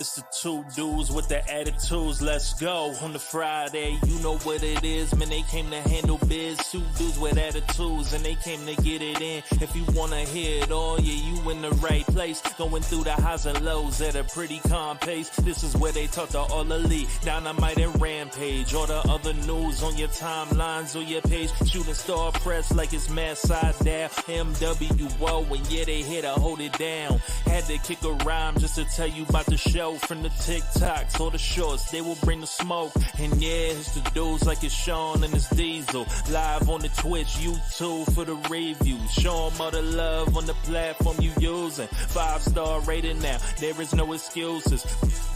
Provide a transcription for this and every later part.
It's the two dudes with the attitudes, let's go. On the Friday, you know what it is, man, they came to handle biz. Two dudes with attitudes, and they came to get it in. If you wanna hear it all, yeah, you in the right place. Going through the highs and lows at a pretty calm pace. This is where they talk to all elite, Dynamite and Rampage. All the other news on your timelines or your page. Shooting star press like it's mad side down. MWO, and yeah, they here to hold it down. Had to kick a rhyme just to tell you about the show. From the TikToks or the shorts, they will bring the smoke. And yeah, it's the dudes like it's Sean and it's Diesel. Live on the Twitch, YouTube for the review. Show them all the love on the platform you using. 5-star rating now, there is no excuses.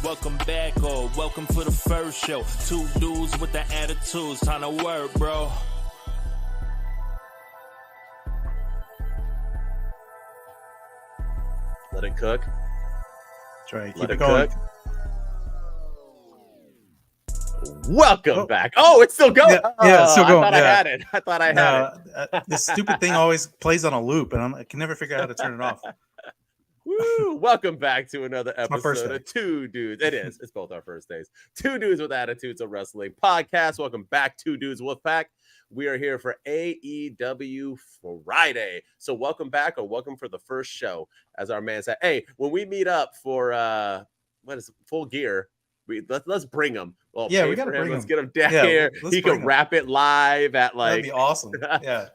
Welcome back or welcome for the first show. Two dudes with the attitudes, time to work, bro. Let it cook. Try keep it going. Cook. Welcome back. Oh, it's still going. Yeah, it's still going. I had it. I thought I had it. This stupid thing always plays on a loop, and I can never figure out how to turn it off. Woo! Welcome back to another episode of Two Dudes. It is. It's both our first days. Two Dudes with Attitudes of Wrestling podcast. Welcome back, Two Dudes Wolfpack. We are here for AEW Friday. So welcome back, or welcome for the first show. As our man said, hey, when we meet up for Full Gear, let's bring him. Well, yeah, we gotta bring him. Let's get him down here. He could wrap it live at that'd be awesome. Yeah,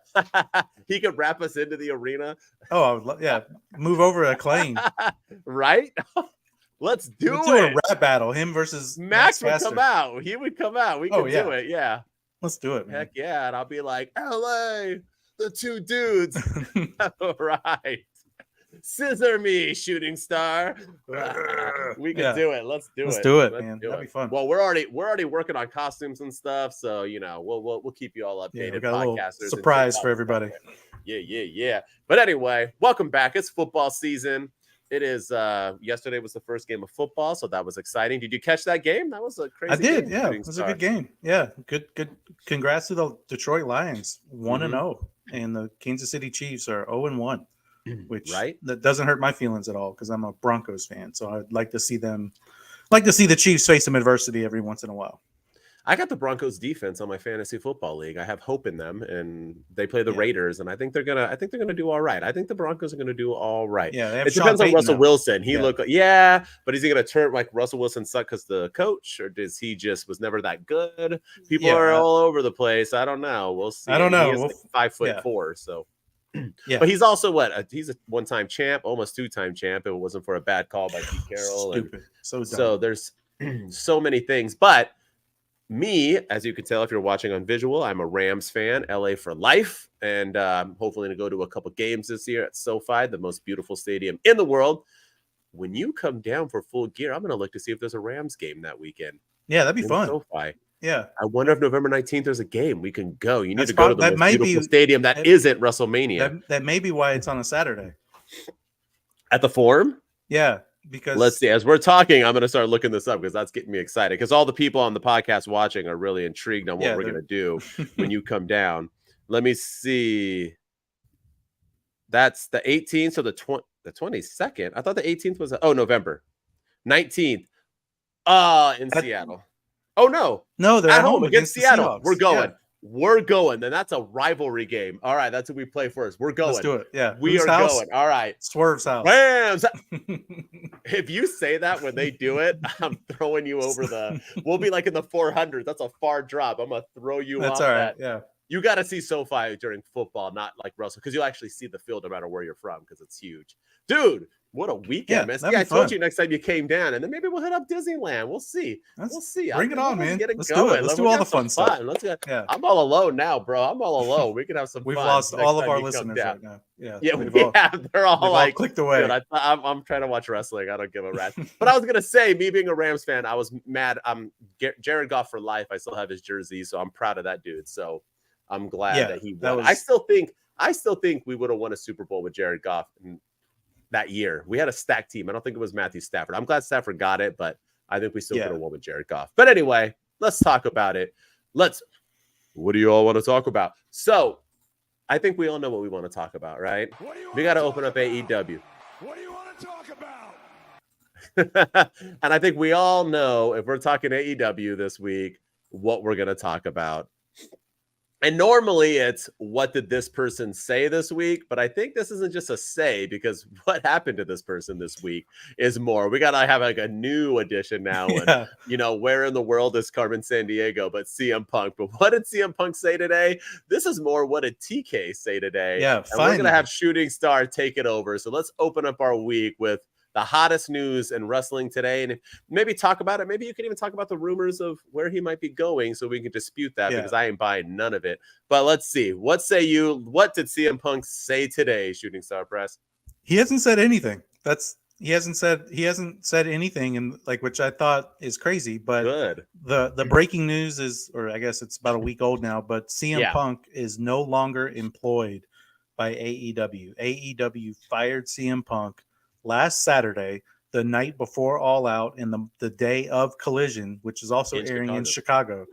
he could wrap us into the arena. Oh, I would yeah, move over a claim. Right? Let's do a rap battle. Him versus Max would come out. He would come out. We could do it. Yeah. Let's do it, man. Heck yeah. And I'll be like, LA, the two dudes. All right. Scissor me, shooting star. We can do it. Let's do it, man. That'd be fun. Well, we're already working on costumes and stuff, so you know we'll keep you all updated. We got a little surprise for everybody. Yeah. But anyway, welcome back. It's football season. It is. Yesterday was the first game of football, so that was exciting. Did you catch that game? That was a crazy. I did. Game, yeah, it was a good game. Yeah, good. Congrats to the Detroit Lions, 1-0, and the Kansas City Chiefs are 0-1. Which that doesn't hurt my feelings at all because I'm a Broncos fan. So I'd like to see the Chiefs face some adversity every once in a while. I got the Broncos defense on my fantasy football league. I have hope in them, and they play the Raiders, and I think they're gonna do all right. I think the Broncos are gonna do all right. Yeah, it depends on Russell Wilson. He but is he gonna turn like Russell Wilson suck because the coach, or does he just was never that good? People are all over the place. I don't know. We'll see. I don't know. He's like 5'4", so. Yeah, but he's also he's a one-time champ, almost two-time champ. If it wasn't for a bad call by Pete Carroll. Stupid. So there's so many things. But me, as you can tell if you're watching on visual, I'm a Rams fan, LA for life, and I'm hopefully going to go to a couple games this year at SoFi, the most beautiful stadium in the world. When you come down for Full Gear, I'm going to look to see if there's a Rams game that weekend. Yeah, that'd be fun. SoFi. Yeah, I wonder if November 19th there's a game we can go. You need to go to the most beautiful stadium that isn't WrestleMania. That may be why it's on a Saturday. At the Forum? Yeah, because let's see. As we're talking, I'm going to start looking this up because that's getting me excited. Because all the people on the podcast watching are really intrigued on what we're going to do when you come down. Let me see. That's the 18th, so the 22nd. I thought the 18th was November 19th. In Seattle. Oh no, they're at home against Seattle. We're going. Yeah. We're going. Then that's a rivalry game. All right, that's what we play first. We're going. Let's do it. Yeah, we are going. All right, Swerve's house. Rams. If you say that when they do it, I'm throwing you over the. We'll be like in the 400s. That's a far drop. I'm gonna throw you off. That's all right. That. Yeah. You got to see SoFi during football, not like Russell, because you'll actually see the field no matter where you're from because it's huge. Dude, what a weekend, man. I told you next time you came down, and then maybe we'll hit up Disneyland. We'll see. We'll see. Bring it on, man. Let's do it. Let's do all the fun stuff. Let's go. Yeah. I'm all alone now, bro. I'm all alone. We can have some We've fun. We've lost all of our listeners right now. Yeah, they're all like clicked away. Dude, I'm trying to watch wrestling. I don't give a rat. But I was gonna say, me being a Rams fan, I was mad. Jared Goff for life. I still have his jersey, so I'm proud of that dude. So I'm glad that he won. I still think we would have won a Super Bowl with Jared Goff that year. We had a stacked team. I don't think it was Matthew Stafford. I'm glad Stafford got it, but I think we still could have won with Jared Goff. But anyway, let's talk about it. What do you all want to talk about? So I think we all know what we want to talk about, right? We got to open up AEW. What do you want to talk about? And I think we all know, if we're talking AEW this week, what we're going to talk about. And normally it's, what did this person say this week? But I think this isn't just a say, because what happened to this person this week is more. We got to have like a new edition now. Yeah. And, where in the world is Carmen Sandiego but CM Punk? But what did CM Punk say today? This is more, what did TK say today? Yeah, and finally. we're going to have Shooting Star take it over. So let's open up our week with the hottest news in wrestling today, and maybe talk about it. Maybe you can even talk about the rumors of where he might be going, so we can dispute that, because I ain't buying none of it. But let's see. What say you? What did CM Punk say today, Shooting Star Press? He hasn't said anything. He hasn't said anything, and which I thought is crazy. But good. The breaking news is, or I guess it's about a week old now, but CM Punk is no longer employed by AEW. AEW fired CM Punk last Saturday, the night before All Out, and the day of Collision, which is also airing in Chicago.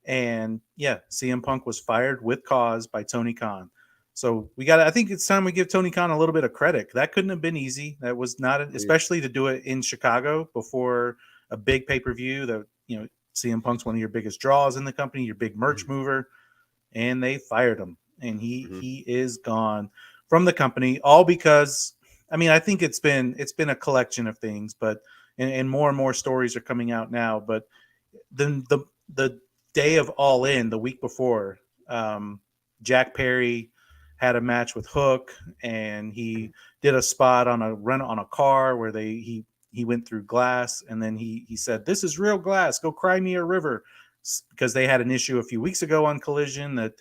And CM Punk was fired with cause by Tony Khan. So I think it's time we give Tony Khan a little bit of credit. That couldn't have been easy. That was not, especially to do it in Chicago before a big pay-per-view that, CM Punk's one of your biggest draws in the company, your big merch mover, and they fired him. And he is gone from the company, all because, I think it's been a collection of things, but and more and more stories are coming out now. But then the day of All In, the week before, Jack Perry had a match with Hook, and he did a spot on a car where he went through glass, and then he said, "This is real glass. Go cry me a river," because they had an issue a few weeks ago on Collision that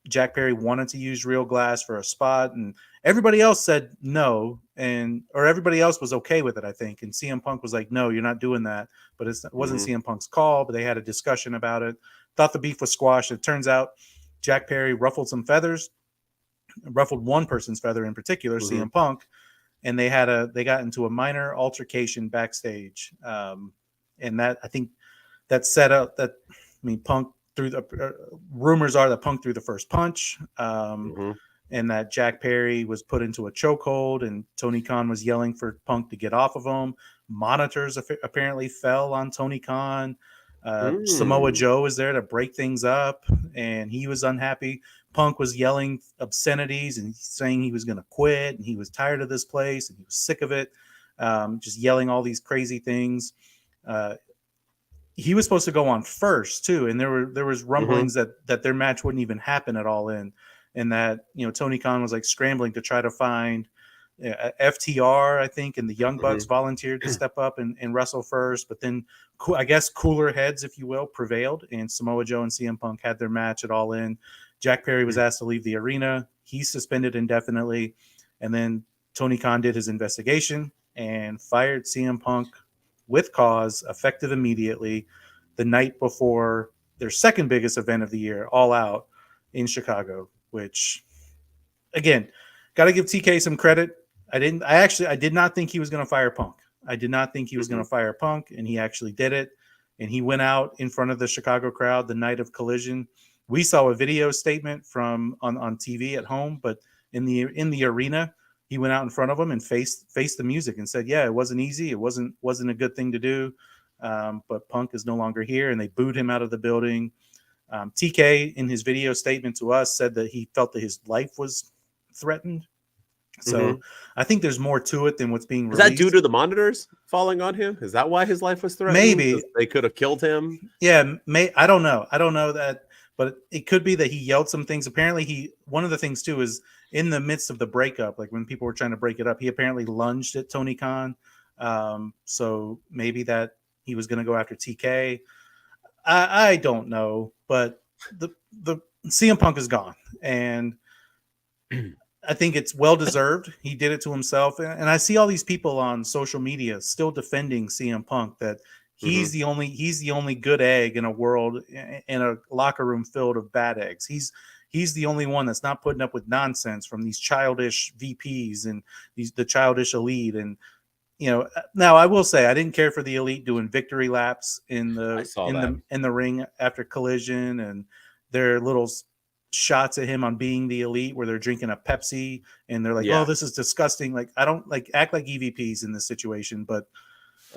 Jack Perry wanted to use real glass for a spot, and everybody else said no, or everybody else was okay with it, I think. And CM Punk was like, "No, you're not doing that." But it wasn't CM Punk's call, but they had a discussion about it. Thought the beef was squashed. It turns out Jack Perry ruffled one person's feather in particular, CM Punk, and they got into a minor altercation backstage. And that, I think, that set up that, Punk threw rumors are that Punk threw the first punch, and that Jack Perry was put into a chokehold, and Tony Khan was yelling for Punk to get off of him. Monitors apparently fell on Tony Khan. Samoa Joe was there to break things up, and he was unhappy. Punk was yelling obscenities and saying he was going to quit, and he was tired of this place, and he was sick of it, just yelling all these crazy things. He was supposed to go on first too, and there was rumblings that their match wouldn't even happen at All In, and that Tony Khan was scrambling to try to find FTR, I think, and the Young Bucks volunteered to step up and wrestle first, but then I guess cooler heads, if you will, prevailed, and Samoa Joe and CM Punk had their match at All In. Jack Perry was asked to leave the arena. He's suspended indefinitely, and then Tony Khan did his investigation and fired CM Punk with cause, effective immediately, the night before their second biggest event of the year, All Out in Chicago, which, again, got to give TK some credit. I did not think he was going to fire Punk. I did not think he was going to fire Punk, and he actually did it. And he went out in front of the Chicago crowd the night of Collision. We saw a video statement from on TV at home, but in the arena, he went out in front of them and faced the music and said, "Yeah, it wasn't easy. It wasn't a good thing to do, but Punk is no longer here." And they booed him out of the building. TK, in his video statement to us, said that he felt that his life was threatened. So I think there's more to it than what's being released. Is that due to the monitors falling on him? Is that why his life was threatened? Maybe they could have killed him. Yeah, I don't know. I don't know that, but it could be that he yelled some things. Apparently, one of the things too is in the midst of the breakup, like when people were trying to break it up, he apparently lunged at Tony Khan. So maybe that he was going to go after TK. I don't know, but the CM Punk is gone, and I think it's well deserved. He did it to himself, and I see all these people on social media still defending CM Punk, that he's the only good egg in a world, in a locker room filled of bad eggs. He's the only one that's not putting up with nonsense from these childish VPs and the childish elite. And now I will say I didn't care for the elite doing victory laps in the ring after Collision, and their little shots at him on being the elite where they're drinking a Pepsi and they're like, "Oh, this is disgusting." Like, I don't act like EVPs in this situation, but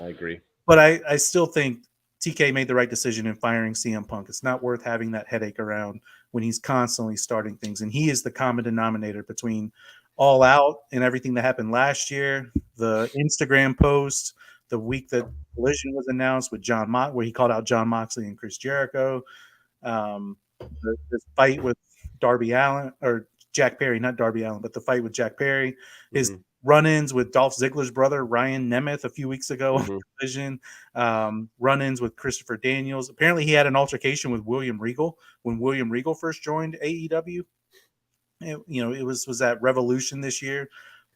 I agree. But I still think TK made the right decision in firing CM Punk. It's not worth having that headache around when he's constantly starting things. And he is the common denominator between All Out and everything that happened last year, the Instagram post, the week that Collision was announced with where he called out Jon Moxley and Chris Jericho, this fight with Darby Allin, or Jack Perry, not Darby Allin, but the fight with Jack Perry, his run-ins with Dolph Ziggler's brother, Ryan Nemeth, a few weeks ago on television, run-ins with Christopher Daniels. Apparently he had an altercation with William Regal when William Regal first joined AEW. It was at Revolution this year.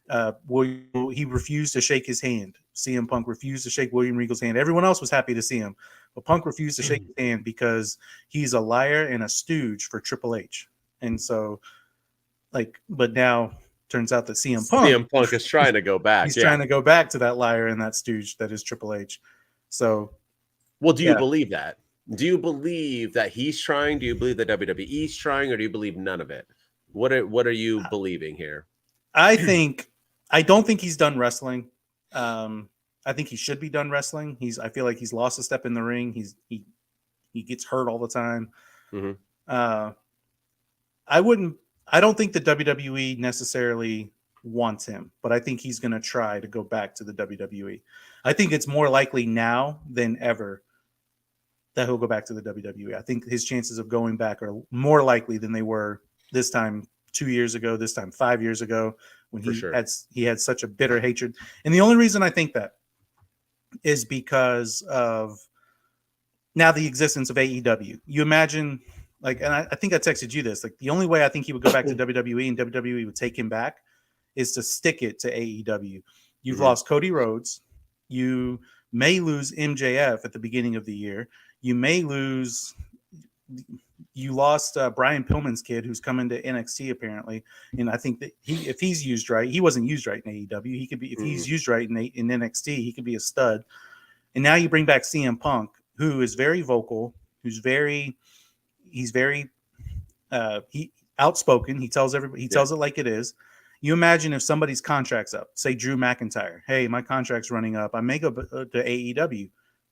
He refused to shake his hand. CM Punk refused to shake William Regal's hand. Everyone else was happy to see him, but Punk refused to shake his hand because he's a liar and a stooge for Triple H. And so, but now turns out that CM Punk is trying to go back. He's trying to go back to that liar and that stooge that is Triple H. So, well, do you believe that? Do you believe that he's trying? Do you believe that WWE's trying, or do you believe none of it? What are you believing here? I don't think he's done wrestling. I think he should be done wrestling. I feel like he's lost a step in the ring. He gets hurt all the time. I don't think the WWE necessarily wants him, but I think he's going to try to go back to the WWE. I think it's more likely now than ever that he'll go back to the WWE. I think his chances of going back are more likely than they were this time 2 years ago, this time 5 years ago, when he had such a bitter hatred. And the only reason I think that is because of now the existence of AEW. You imagine, and I think I texted you this, the only way I think he would go back to WWE and WWE would take him back is to stick it to AEW. You've lost Cody Rhodes. You may lose MJF at the beginning of the year. You lost Brian Pillman's kid, who's coming to NXT apparently, and I think that if he's used right, he wasn't used right in AEW. He could be, if he's used right in NXT, he could be a stud. And now you bring back CM Punk, who is very vocal, he's very outspoken. He tells everybody, tells it like it is. You imagine if somebody's contract's up, say Drew McIntyre. Hey, my contract's running up. I may go to AEW.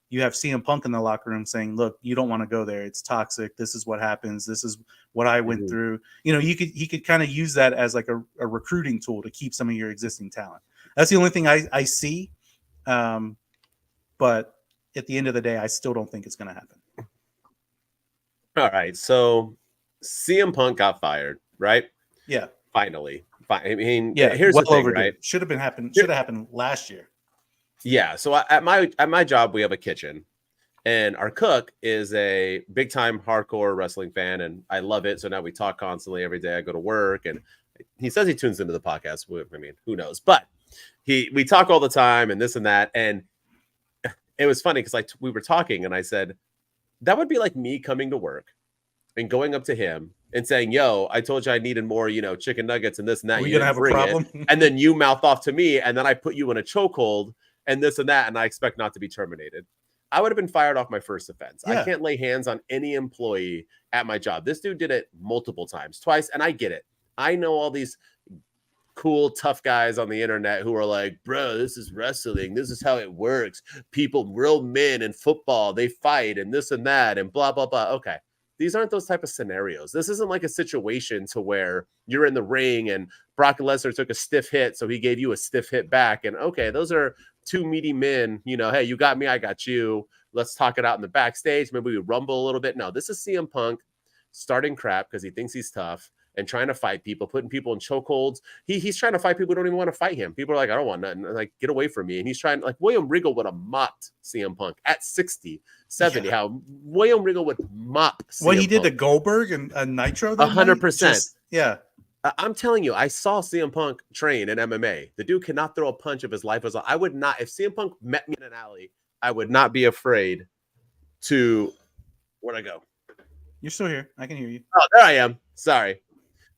You have CM Punk in the locker room saying, look, you don't want to go there. It's toxic. This is what happens. This is what I went through. He could kind of use that as like a recruiting tool to keep some of your existing talent. That's the only thing I see. But at the end of the day, I still don't think it's going to happen. All right. So CM Punk got fired, right? Yeah. Finally. I mean, here's the thing, right? Should have happened last year. Yeah. So at my job, we have a kitchen, and our cook is a big time hardcore wrestling fan, and I love it. So now we talk constantly every day. I go to work, and he says he tunes into the podcast. I mean, who knows? But we talk all the time, and this and that. And it was funny because we were talking, and I said that would be like me coming to work and going up to him and saying, yo, I told you I needed more, chicken nuggets and this and that. Are we gonna have a problem? And then you mouth off to me, and then I put you in a chokehold and this and that, and I expect not to be terminated. I would have been fired off my first offense. Yeah. I can't lay hands on any employee at my job. This dude did it multiple times, twice, and I get it. I know all these cool, tough guys on the internet who are like, bro, this is wrestling. This is how it works. People, real men in football, they fight and this and that and blah, blah, blah. Okay. These aren't those type of scenarios. This isn't like a situation to where you're in the ring and Brock Lesnar took a stiff hit, so he gave you a stiff hit back. And okay, those are two meaty men. Hey, you got me, I got you. Let's talk it out in the backstage. Maybe we rumble a little bit. No, this is CM Punk starting crap because he thinks he's tough and trying to fight people, putting people in chokeholds. He's trying to fight people who don't even want to fight him. People are like, I don't want nothing. Like, get away from me. And he's trying, like, William Regal would have mopped CM Punk at 60, 70. Yeah. How William Regal would mop CM What he did Punk. to Goldberg and Nitro? 100%. Yeah. I'm telling you, I saw CM Punk train in MMA. The dude cannot throw a punch if his life was on. I would not, if CM Punk met me in an alley, I would not be afraid to, where'd I go? You're still here. I can hear you. Oh, there I am. Sorry.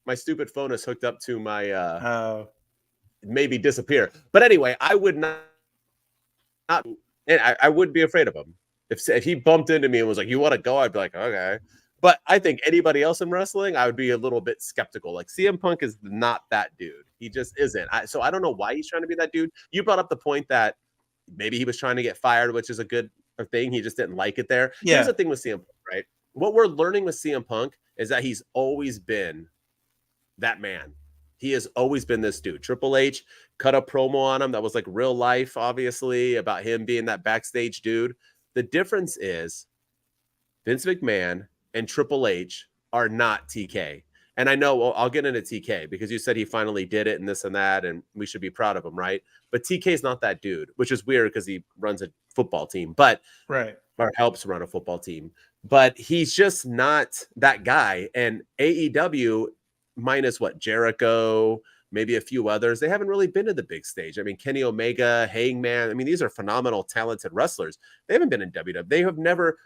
My stupid phone is hooked up to my maybe disappear. But anyway, I would not and I wouldn't be afraid of him. If he bumped into me and was like, you want to go? I'd be like, okay. But I think anybody else in wrestling, I would be a little bit skeptical. Like, CM Punk is not that dude. He just isn't. So I don't know why he's trying to be that dude. You brought up the point that maybe he was trying to get fired, which is a good thing. He just didn't like it there. Yeah. Here's the thing with CM Punk, right? What we're learning with CM Punk is that he's always been that man. He has always been this dude. Triple H cut a promo on him that was like real life, obviously, about him being that backstage dude. The difference is Vince McMahon and Triple H are not TK. And I know, well, I'll get into TK because you said he finally did it and this and that, and we should be proud of him, right? But TK is not that dude, which is weird because he runs a football team, but right, or helps run a football team. But he's just not that guy. And AEW, minus what, Jericho, maybe a few others, they haven't really been to the big stage. I mean, Kenny Omega, Hangman, I mean, these are phenomenal, talented wrestlers. They haven't been in WWE. They have never.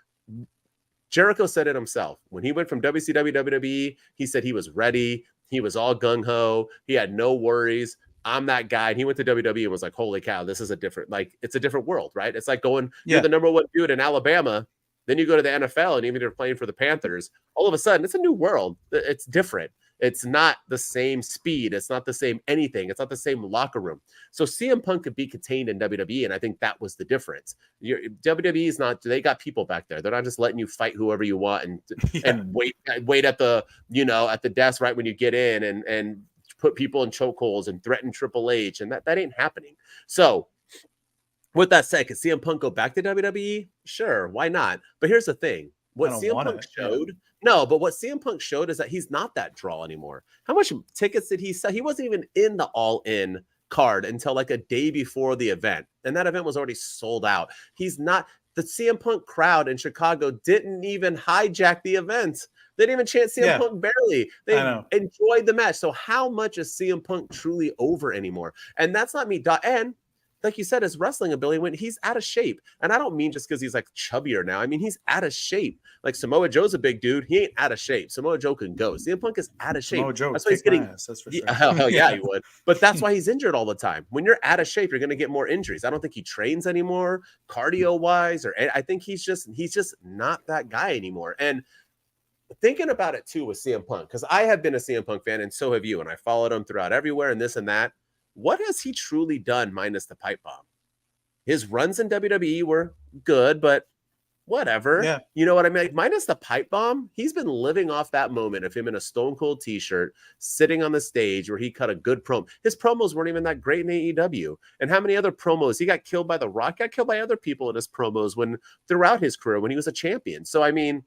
Jericho said it himself. When he went from WCW to WWE, he said he was ready. He was all gung-ho. He had no worries. I'm that guy. And he went to WWE and was like, holy cow, this is a different, like, it's a different world, right? It's like going, you're the number one dude in Alabama. Then you go to the NFL, and even if you're playing for the Panthers, all of a sudden, it's a new world. It's different. It's not the same speed. It's not the same anything. It's not the same locker room. So CM Punk could be contained in WWE, and I think that was the difference. WWE is not. They got people back there. They're not just letting you fight whoever you want and wait at the at the desk right when you get in and put people in chokeholds and threaten Triple H, and that ain't happening. So. With that said, could CM Punk go back to WWE? Sure, why not? But here's the thing. What CM Punk showed, but what CM Punk showed is that he's not that draw anymore. How much tickets did he sell? He wasn't even in the all-in card until like a day before the event. And that event was already sold out. He's not, the CM Punk crowd in Chicago didn't even hijack the event. They didn't even chant CM Punk barely. They enjoyed the match. So how much is CM Punk truly over anymore? And that's not me. And like you said, his wrestling ability, he's out of shape. And I don't mean just because he's like chubbier now. I mean, he's out of shape. Like Samoa Joe's a big dude. He ain't out of shape. Samoa Joe can go. CM Punk is out of shape. Samoa Joe that's why he's getting. That's for sure. Hell yeah, he would. But that's why he's injured all the time. When you're out of shape, you're going to get more injuries. I don't think he trains anymore, cardio wise, or I think he's just not that guy anymore. And thinking about it too with CM Punk, because I have been a CM Punk fan, and so have you, and I followed him throughout everywhere and this and that. What has he truly done minus the pipe bomb? His runs in WWE were good, but whatever. Yeah. You know what I mean? Like, minus the pipe bomb, he's been living off that moment of him in a Stone Cold t-shirt, sitting on the stage where he cut a good promo. His promos weren't even that great in AEW. And how many other promos? He got killed by The Rock, got killed by other people in his promos throughout his career when he was a champion. So, I mean,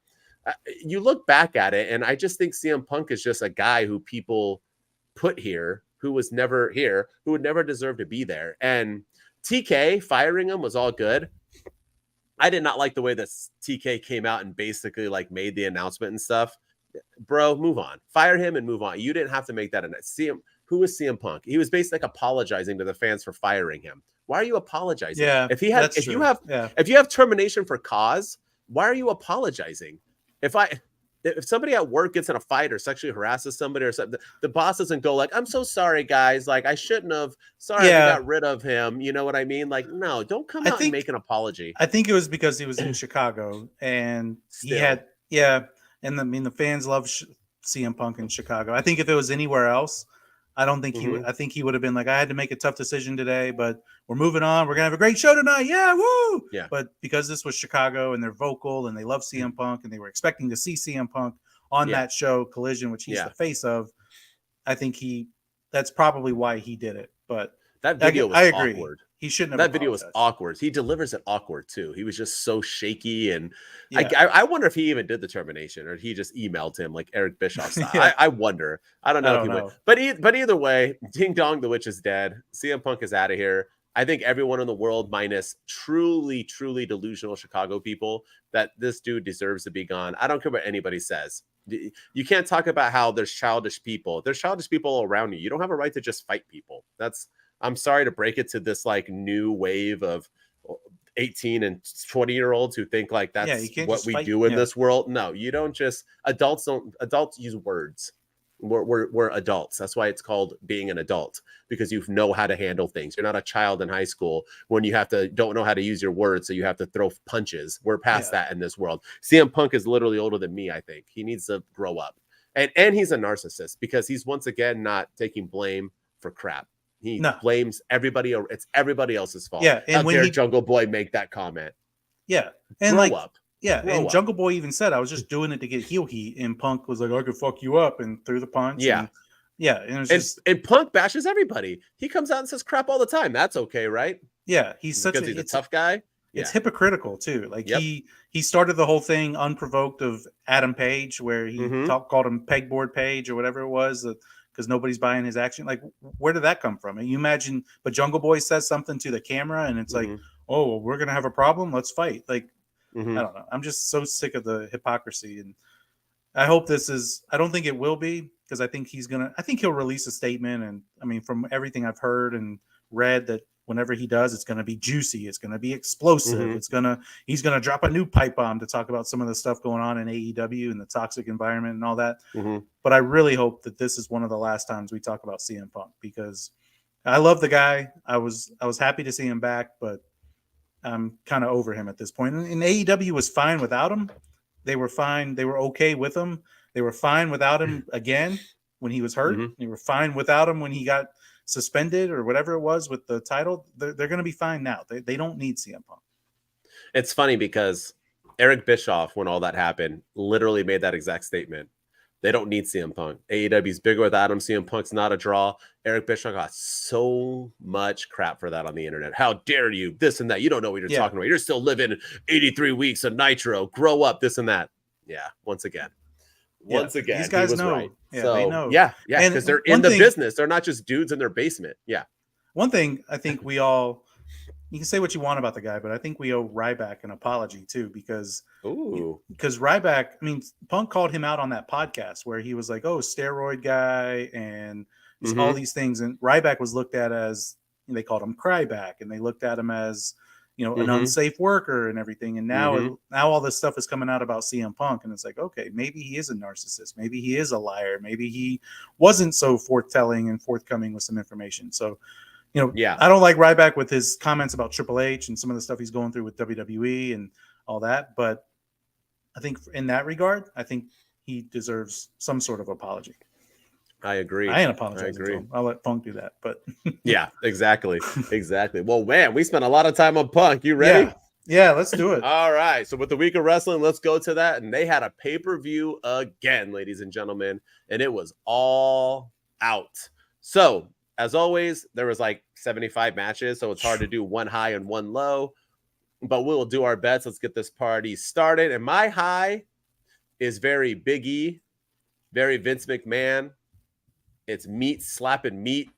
you look back at it, and I just think CM Punk is just a guy who people put here, who was never here, who would never deserve to be there. And TK firing him was all good. I did not like the way that TK came out and basically like made the announcement and stuff. Bro, move on. Fire him and move on. You didn't have to make that announcement. Who was CM Punk? He was basically like apologizing to the fans for firing him. Why are you apologizing? Yeah, if you have termination for cause, why are you apologizing? If somebody at work gets in a fight or sexually harasses somebody or something, the boss doesn't go like, I'm so sorry, guys. Like, I shouldn't have. Sorry, I got rid of him. You know what I mean? Like, no, don't come out and make an apology. I think it was because he was in Chicago and he had, and the fans love CM Punk in Chicago. I think if it was anywhere else, I don't think he would. I think he would have been like, I had to make a tough decision today, but we're moving on. We're gonna have a great show tonight. Yeah, woo! Yeah. But because this was Chicago and they're vocal and they love CM Punk and they were expecting to see CM Punk on that show, Collision, which he's the face of, I think that's probably why he did it. But that video was awkward. He shouldn't have. That video was awkward. He delivers it awkward too. He was just so shaky, and I wonder if he even did the termination or he just emailed him like Eric Bischoff style. I wonder. I don't know if he would. But either way, Ding Dong, the witch is dead. CM Punk is out of here. I think everyone in the world, minus truly, truly delusional Chicago people, that this dude deserves to be gone. I don't care what anybody says. You can't talk about how there's childish people. There's childish people around you. You don't have a right to just fight people. I'm sorry to break it to this like new wave of 18 and 20-year-olds who think like that's what we do in this world. No, you don't just adults use words. We're adults. That's why it's called being an adult, because you know how to handle things. You're not a child in high school when you don't know how to use your words, so you have to throw punches. We're past that in this world. CM Punk is literally older than me. I think he needs to grow up, and he's a narcissist because he's once again not taking blame for crap. He blames everybody. It's everybody else's fault. Yeah, and how dare Jungle Boy make that comment? Yeah, and grow up. Yeah, and Jungle Boy even said, I was just doing it to get heel heat, and Punk was like, I could fuck you up, and threw the punch. Yeah. And and Punk bashes everybody. He comes out and says crap all the time. That's okay, right? Yeah, he's a tough guy. It's hypocritical too. Like he started the whole thing unprovoked of Adam Page, where he called him pegboard Page or whatever it was, because nobody's buying his action. Like, where did that come from? And you imagine, but Jungle Boy says something to the camera, and it's like, oh, we're gonna have a problem. Let's fight. Like, I don't know. I'm just so sick of the hypocrisy, and I hope this is. I don't think it will be, because I think he'll release a statement, and I mean, from everything I've heard and read, that whenever he does, it's going to be juicy, it's going to be explosive, he's going to drop a new pipe bomb to talk about some of the stuff going on in AEW and the toxic environment and all that. But I really hope that this is one of the last times we talk about CM Punk, because I love the guy. I was happy to see him back, but I'm kind of over him at this point. And AEW was fine without him. They were fine. They were okay with him. They were fine without him again when he was hurt. They were fine without him when he got suspended or whatever it was with the title. They're going to be fine now. They don't need CM Punk. It's funny because Eric Bischoff, when all that happened, literally made that exact statement. They don't need CM Punk. AEW's bigger without him. CM Punk's not a draw. Eric Bischoff got so much crap for that on the internet. How dare you? This and that. You don't know what you're talking about. You're still living 83 weeks of Nitro. Grow up. This and that. Yeah. Once again, these guys he was know. right. Yeah, so, they know. Yeah. Because they're in the business. They're not just dudes in their basement. Yeah. One thing I think you can say what you want about the guy, but I think we owe Ryback an apology too, because Ryback, I mean, Punk called him out on that podcast where he was like, oh, steroid guy and all these things. And Ryback was looked at as, they called him Cryback, and they looked at him as, an unsafe worker and everything. And now all this stuff is coming out about CM Punk, and it's like, okay, maybe he is a narcissist. Maybe he is a liar. Maybe he wasn't so forthtelling and forthcoming with some information. So, I don't like Ryback with his comments about Triple H and some of the stuff he's going through with WWE and all that. But I think in that regard, I think he deserves some sort of apology. I agree. I ain't apologizing to him. I'll let Punk do that. But yeah, exactly. Well, man, we spent a lot of time on Punk. You ready? Yeah, let's do it. All right. So with the week of wrestling, let's go to that. And they had a pay-per-view again, ladies and gentlemen, and it was all out. So as always, there was like 75 matches, so it's hard to do one high and one low, but we'll do our best. Let's get this party started. And my high is very Big E, very Vince McMahon. It's meat slapping meat.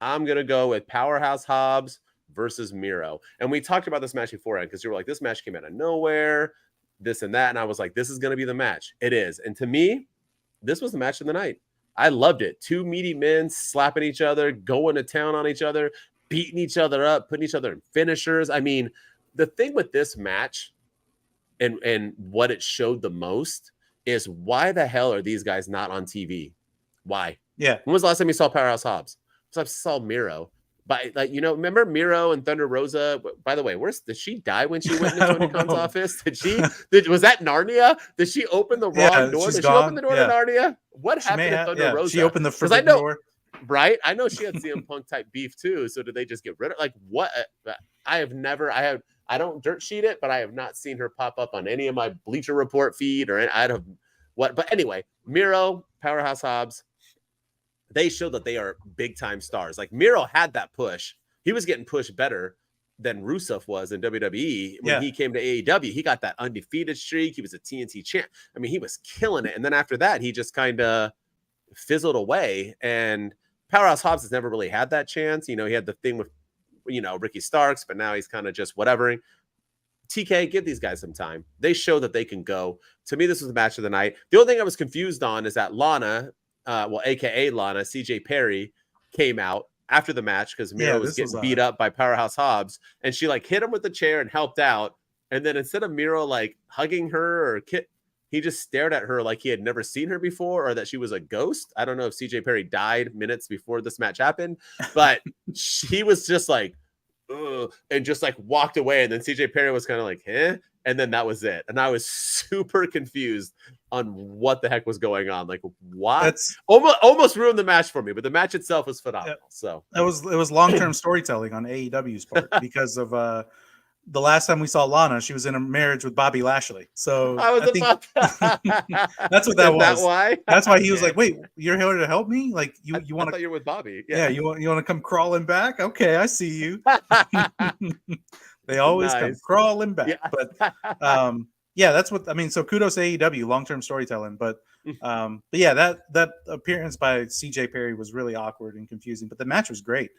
I'm going to go with Powerhouse Hobbs versus Miro. And we talked about this match beforehand because you were like, this match came out of nowhere, this and that. And I was like, this is going to be the match. It is. And to me, this was the match of the night. I loved it. Two meaty men slapping each other, going to town on each other, beating each other up, putting each other in finishers. I mean, the thing with this match and what it showed the most is why the hell are these guys not on TV? Why? Yeah. When was the last time you saw Powerhouse Hobbs? So I saw Miro. But remember Miro and Thunder Rosa? By the way, did she die when she went into Tony Khan's office? Was that Narnia? Did she open the wrong door? Did she open the door to Narnia? What happened to Thunder Rosa? She opened the forbidden door. Right? I know she had CM Punk type beef too. So did they just get rid of what? I don't dirt sheet it, but I have not seen her pop up on any of my Bleacher Report feed or but anyway, Miro, Powerhouse Hobbs. They showed that they are big time stars. Like Miro had that push. He was getting pushed better than Rusev was in WWE when he came to AEW. He got that undefeated streak. He was a TNT champ. I mean, he was killing it. And then after that, he just kind of fizzled away. And Powerhouse Hobbs has never really had that chance. He had the thing with, Ricky Starks, but now he's kind of just whatevering. TK, give these guys some time. They show that they can go. To me, this was the match of the night. The only thing I was confused on is that Lana, AKA Lana, CJ Perry, came out after the match because Miro was getting beat up by Powerhouse Hobbs, and she hit him with the chair and helped out. And then instead of Miro hugging her or he just stared at her like he had never seen her before or that she was a ghost. I don't know if CJ Perry died minutes before this match happened, but he was just and just like walked away. And then CJ Perry was kind of like, eh? And then that was it. And I was super confused on what the heck was going on. Like, what? That's almost ruined the match for me, but the match itself was phenomenal. So it was long-term storytelling on AEW's part because of the last time we saw Lana, she was in a marriage with Bobby Lashley. So I think that's what that was. That why? That's why he was like, "Wait, you're here to help me? Like you want to? You're with Bobby? Yeah, you want to come crawling back? Okay, I see you." They always come crawling back. Yeah. But yeah, that's what I mean. So kudos to AEW, long-term storytelling. But yeah, that appearance by CJ Perry was really awkward and confusing. But the match was great.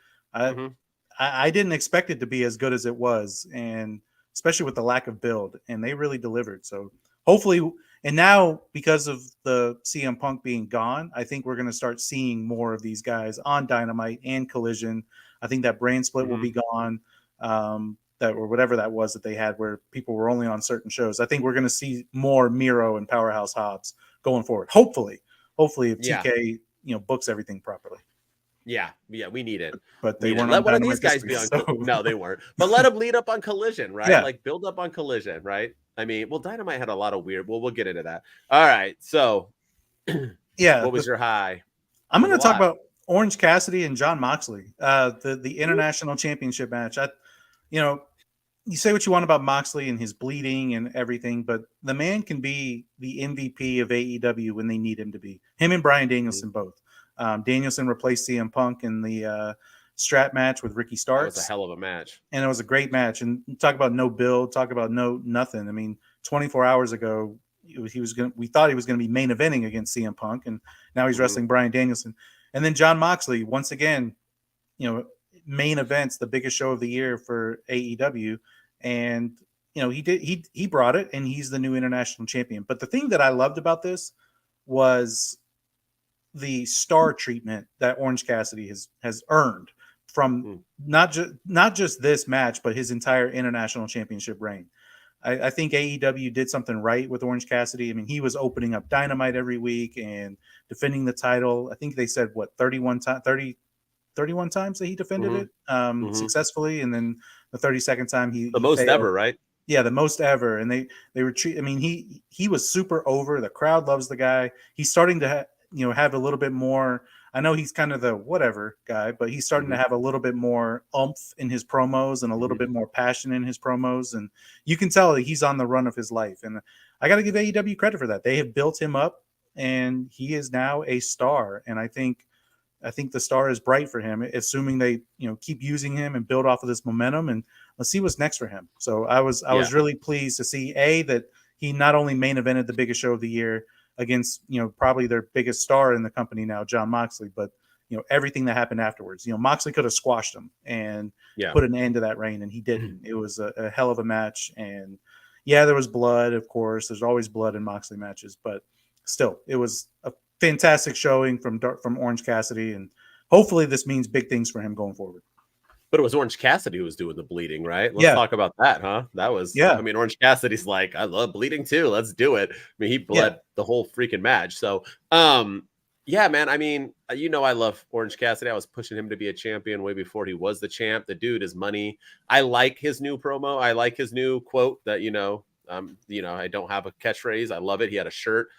I didn't expect it to be as good as it was, and especially with the lack of build, and they really delivered. So hopefully, and now because of the CM Punk being gone, I think we're going to start seeing more of these guys on Dynamite and Collision. I think that brand split will be gone, that or whatever that was that they had where people were only on certain shows. I think we're going to see more Miro and Powerhouse Hobbs going forward. Hopefully if TK books everything properly. Yeah, we need it. But they weren't. Let one of these guys be on. No, they weren't. But let them lead up on Collision, right? Yeah. Like build up on Collision, right? I mean, well, Dynamite had a lot of weird. Well, we'll get into that. All right. So, yeah, what was your high? I'm going to talk about Orange Cassidy and Jon Moxley, the international championship match. You say what you want about Moxley and his bleeding and everything, but the man can be the MVP of AEW when they need him to be. Him and Bryan Danielson both. Danielson replaced CM Punk in the strap match with Ricky Starks. That was a hell of a match. And it was a great match. And talk about no build, talk about nothing. I mean, 24 hours ago, we thought he was going to be main eventing against CM Punk, and now he's wrestling Bryan Danielson. And then Jon Moxley, once again, main events, the biggest show of the year for AEW. And, he brought it, and he's the new international champion. But the thing that I loved about this was the star treatment that Orange Cassidy has earned from not just this match, but his entire international championship reign. I think AEW did something right with Orange Cassidy. I mean, he was opening up Dynamite every week and defending the title. I think they said 31 times that he defended it successfully, and then the 32nd time he most failed. Ever, right? Yeah, the most ever. And they were I mean, he was super over. The crowd loves the guy. He's starting to have a little bit more. I know he's kind of the whatever guy, but he's starting to have a little bit more oomph in his promos and a little bit more passion in his promos. And you can tell that he's on the run of his life. And I got to give AEW credit for that. They have built him up, and he is now a star. And I think the star is bright for him, assuming they keep using him and build off of this momentum. And let's see what's next for him. So I was really pleased to see that he not only main evented the biggest show of the year against probably their biggest star in the company now, Jon Moxley, but everything that happened afterwards. Moxley could have squashed him and put an end to that reign, and he didn't. It was a hell of a match, and there was blood, of course. There's always blood in Moxley matches, but still, it was a fantastic showing from Orange Cassidy, and hopefully this means big things for him going forward. But it was Orange Cassidy who was doing the bleeding, right? Let's talk about that, huh? That was, I mean, Orange Cassidy's like, I love bleeding too. Let's do it. I mean, he bled the whole freaking match. So, man, I mean, I love Orange Cassidy. I was pushing him to be a champion way before he was the champ. The dude is money. I like his new promo. I like his new quote that, I don't have a catchphrase. I love it. He had a shirt.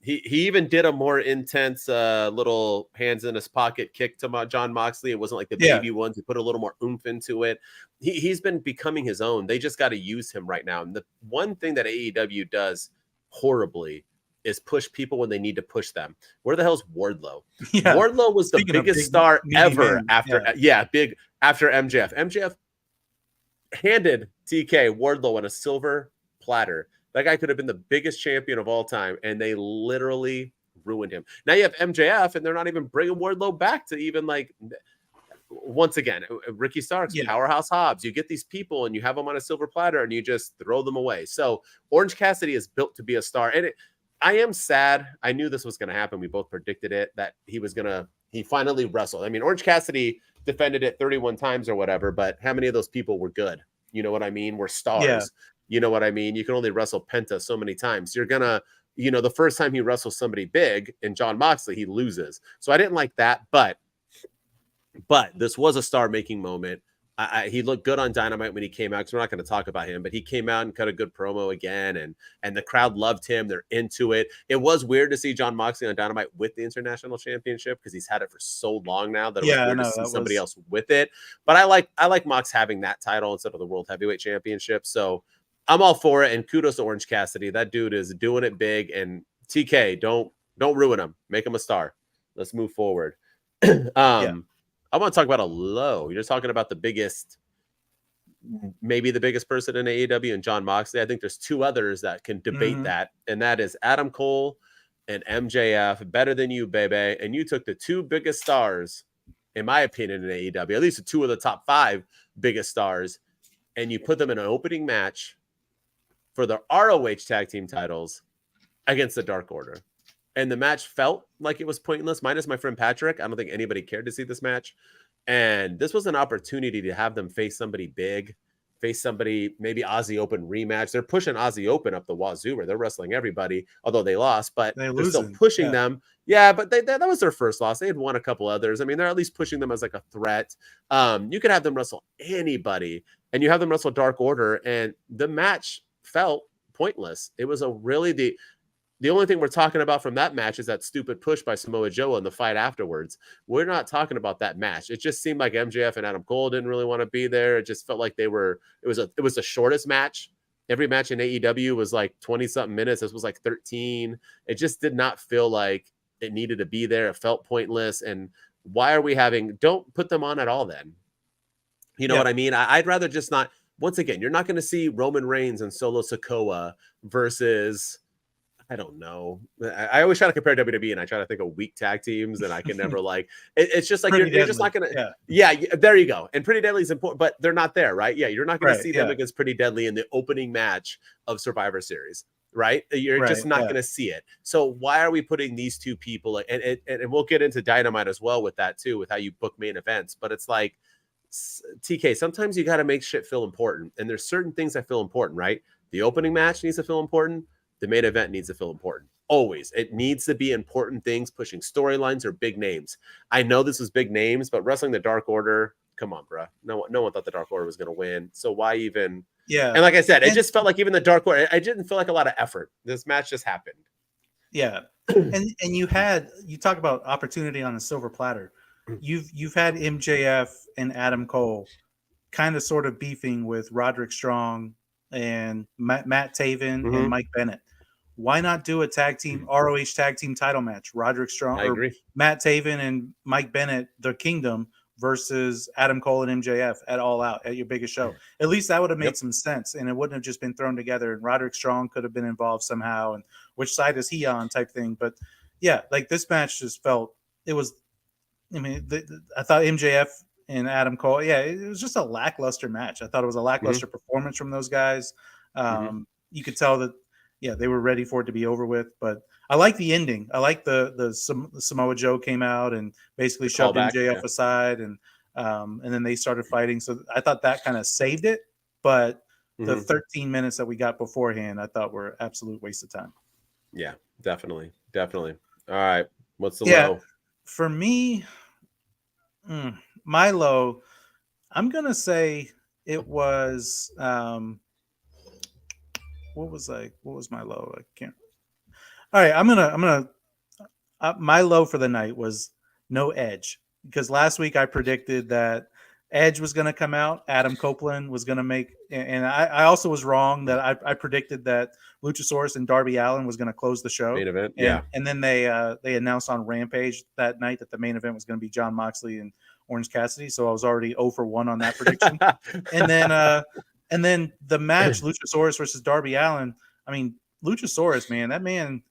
He even did a more intense little hands in his pocket kick to Jon Moxley. It wasn't like the baby ones. He put a little more oomph into it. He's been becoming his own. They just got to use him right now. And the one thing that AEW does horribly is push people when they need to push them. Where the hell's Wardlow? Wardlow was the biggest star ever after MJF. MJF handed TK Wardlow on a silver platter. That guy could have been the biggest champion of all time, and they literally ruined him. Now you have MJF, and they're not even bringing Wardlow back to even once again, Ricky Starks, Powerhouse Hobbs. You get these people, and you have them on a silver platter, and you just throw them away. So Orange Cassidy is built to be a star, and I am sad. I knew this was going to happen. We both predicted it, that he finally wrestled. I mean, Orange Cassidy defended it 31 times or whatever, but how many of those people were good? You know what I mean? Were stars. Yeah. You know what I mean? You can only wrestle Penta so many times. You're going to, the first time he wrestles somebody big in Jon Moxley, he loses. So I didn't like that, but this was a star-making moment. He looked good on Dynamite when he came out, because we're not going to talk about him, but he came out and cut a good promo again, and the crowd loved him. They're into it. It was weird to see Jon Moxley on Dynamite with the International Championship, because he's had it for so long now that it was weird to see somebody else with it. But I like Mox having that title instead of the World Heavyweight Championship. So I'm all for it, and kudos to Orange Cassidy. That dude is doing it big, and TK, don't ruin him. Make him a star. Let's move forward. I want to talk about a low. You're talking about the biggest, maybe the biggest person in AEW, and Jon Moxley. I think there's two others that can debate that, and that is Adam Cole and MJF. Better than you, baby. And you took the two biggest stars, in my opinion, in AEW, at least the two of the top 5 biggest stars, and you put them in an opening match for the ROH tag team titles against the Dark Order. And the match felt like it was pointless, minus my friend Patrick. I don't think anybody cared to see this match. And this was an opportunity to have them face somebody big, face somebody, maybe Aussie Open rematch. They're pushing Aussie Open up the wazoo, where they're wrestling everybody, although they lost, but they're still pushing them. Yeah, but that was their first loss. They had won a couple others. I mean, they're at least pushing them as like a threat. You could have them wrestle anybody, and you have them wrestle Dark Order, and the match felt pointless. It was the only thing we're talking about from that match is that stupid push by Samoa Joe and the fight afterwards. We're not talking about that match. It just seemed like MJF and Adam Cole didn't really want to be there. It just felt like it was the shortest match. Every match in AEW was like 20 something minutes. This was like 13. It just did not feel like it needed to be there. It felt pointless. And why are we don't put them on at all then? You know what I mean? I'd rather just not. Once again, you're not going to see Roman Reigns and Solo Sikoa versus, I don't know. I always try to compare WWE, and I try to think of weak tag teams, and I can never it's just like you're just not going to. Yeah, there you go. And Pretty Deadly is important, but they're not there, right? Yeah, you're not going to see them against Pretty Deadly in the opening match of Survivor Series, right? You're just not going to see it. So why are we putting these two people? And we'll get into Dynamite as well with that too, with how you book main events. But it's like, TK, sometimes you got to make shit feel important, and there's certain things that feel important, right? The opening match needs to feel important. The main event needs to feel important. Always. It needs to be important things, pushing storylines or big names. I know this was big names, but wrestling the Dark Order, come on, bro. No one thought the Dark Order was going to win. So why even? Yeah. And like I said, it just felt like even the Dark Order, I didn't feel like a lot of effort. This match just happened. Yeah. and you talk about opportunity on a silver platter. You've had MJF and Adam Cole kind of sort of beefing with Roderick Strong and Matt Taven and Mike Bennett. Why not do a tag team ROH tag team title match? Roderick Strong, I agree. Matt Taven and Mike Bennett, the Kingdom versus Adam Cole and MJF at All Out at your biggest show. At least that would have made some sense, and it wouldn't have just been thrown together. And Roderick Strong could have been involved somehow, and which side is he on type thing. But yeah, like this match just felt it was. I mean, I thought MJF and Adam Cole, it was just a lackluster match. I thought it was a lackluster performance from those guys. You could tell that, they were ready for it to be over with. But I like the ending. I like the Samoa Joe came out and basically shoved MJF aside, and then they started fighting. So I thought that kind of saved it. But the 13 minutes that we got beforehand, I thought were absolute waste of time. Yeah, definitely. All right, what's the low? For me, my low, I'm gonna say it was what was my low? I can't. All right, I'm gonna my low for the night was no Edge, because last week I predicted that Edge was going to come out, Adam Copeland was going to make, and I also was wrong that I predicted that Luchasaurus and Darby Allin was going to close the show. Main event, and then they announced on Rampage that night that the main event was going to be Jon Moxley and Orange Cassidy, so I was already 0 for 1 on that prediction. and then the match, Luchasaurus versus Darby Allin. I mean, Luchasaurus, man, that man,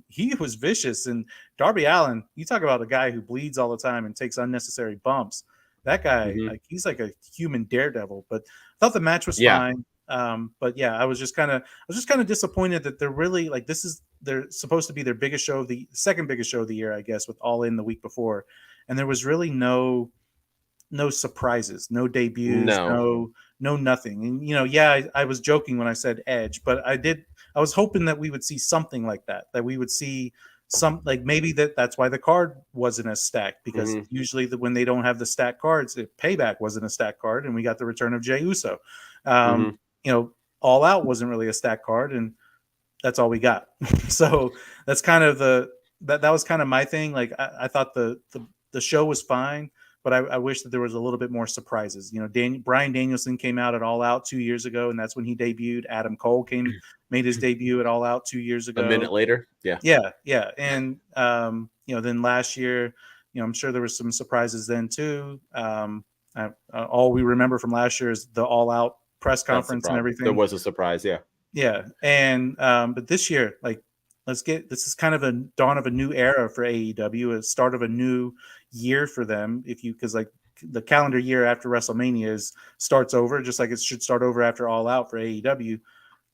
he was vicious, and Darby Allin, you talk about a guy who bleeds all the time and takes unnecessary bumps. That guy, he's like a human daredevil. But I thought the match was fine. But I was just kind of disappointed that they're really like they're supposed to be their biggest show second biggest show of the year, I guess, with All In the week before, and there was really no surprises, no debuts, no nothing. And I was joking when I said Edge, but I was hoping that we would see something like that we would see maybe that's why the card wasn't as stacked, because usually when they don't have the stacked cards, Payback wasn't a stacked card, and we got the return of Jey Uso. All Out wasn't really a stacked card, and that's all we got. So that's kind of that was kind of my thing. Like I thought the show was fine, but I wish that there was a little bit more surprises. Bryan Danielson came out at All Out 2 years ago, and that's when he debuted. Adam Cole made his debut at All Out 2 years ago. A minute later, yeah. And then last year, I'm sure there was some surprises then too. All we remember from last year is the All Out press conference and everything. There was a surprise, yeah. And but this year, like, this is kind of a dawn of a new era for AEW, a start of a new year for them. Because like the calendar year after WrestleMania starts over, just like it should start over after All Out for AEW.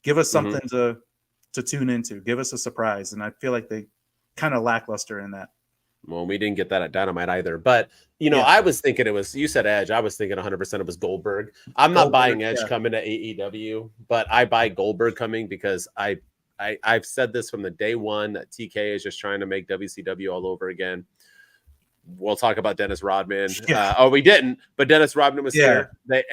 Give us something to tune into. Give us a surprise. And I feel like they kind of lackluster in that. Well, we didn't get that at Dynamite either. But, I was thinking you said Edge. I was thinking 100% it was Goldberg. I'm not buying Edge coming to AEW, but I buy Goldberg coming because I've said this from the day one that TK is just trying to make WCW all over again. We'll talk about Dennis Rodman. We didn't, but Dennis Rodman was here. They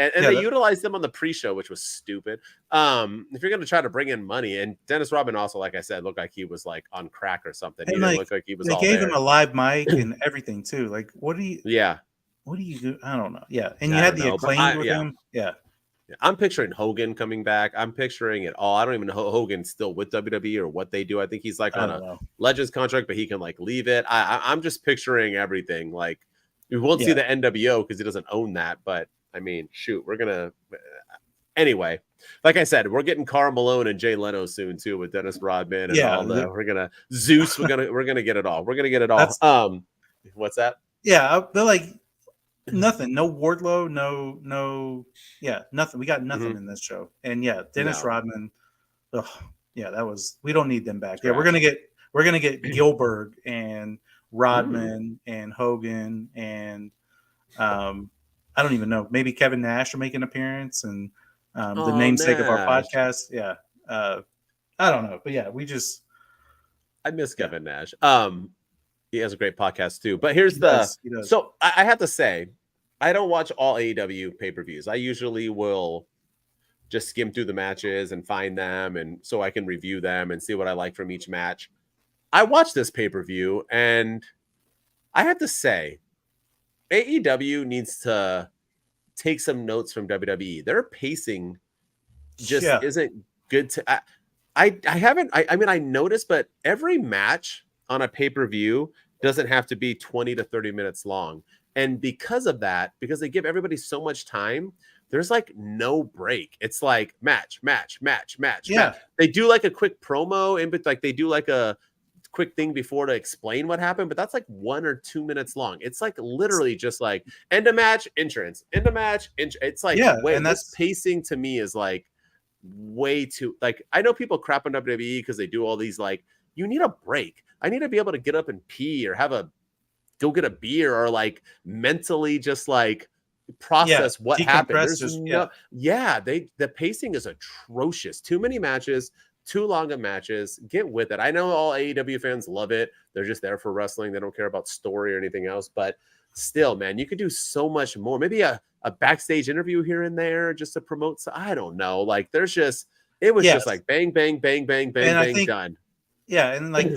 utilized him on the pre-show, which was stupid. If you're going to try to bring in money, and Dennis Rodman also, like I said, looked like he was like on crack or something. He didn't look like he was. They all gave there. him a live mic and everything too. Like, what do you? Yeah. What do you do? I don't know. Yeah, and you had the Acclaimed with him. Yeah. I'm picturing Hogan coming back. I'm picturing it all. I don't even know Hogan's still with WWE or what they do. I think he's like on a Legends contract, but he can like leave it. I'm just picturing everything. Like, we won't see the NWO because he doesn't own that. But I mean, shoot, we're gonna anyway. Like I said, we're getting Karl Malone and Jay Leno soon too with Dennis Rodman and all that. We're gonna Zeus. We're gonna get it all. We're gonna get it all. What's that? Yeah, they're like. Nothing, no Wardlow, no, nothing. We got nothing in this show, and Dennis Rodman. We don't need them back. Yeah, we're gonna get Gilbert and Rodman and Hogan and I don't even know. Maybe Kevin Nash will make an appearance and the namesake of our podcast. Yeah, I don't know, but I miss Kevin Nash. He has a great podcast too. But here's he does. So I have to say, I don't watch all AEW pay-per-views. I usually will just skim through the matches and find them, and so I can review them and see what I like from each match. I watched this pay-per-view, and I have to say, AEW needs to take some notes from WWE. Their pacing just isn't good. I noticed, but every match on a pay-per-view doesn't have to be 20 to 30 minutes long. And because of that, because they give everybody so much time, there's like no break. It's like match. Yeah. They do like a quick promo, but like they do like a quick thing before to explain what happened, but that's like 1 or 2 minutes long. It's like literally just like end of match, entrance, end of match, it's like and this pacing to me is like way too, like, I know people crap on WWE because they do all these, like, you need a break. I need to be able to get up and pee or go get a beer or like mentally just like process what happened. The pacing is atrocious. Too many matches, too long of matches. Get with it. I know all AEW fans love it. They're just there for wrestling. They don't care about story or anything else. But still, man, you could do so much more. Maybe a backstage interview here and there just to promote. So I don't know. Like, there's just, it was just like bang, bang, bang, bang, bang, bang, done. Yeah, and like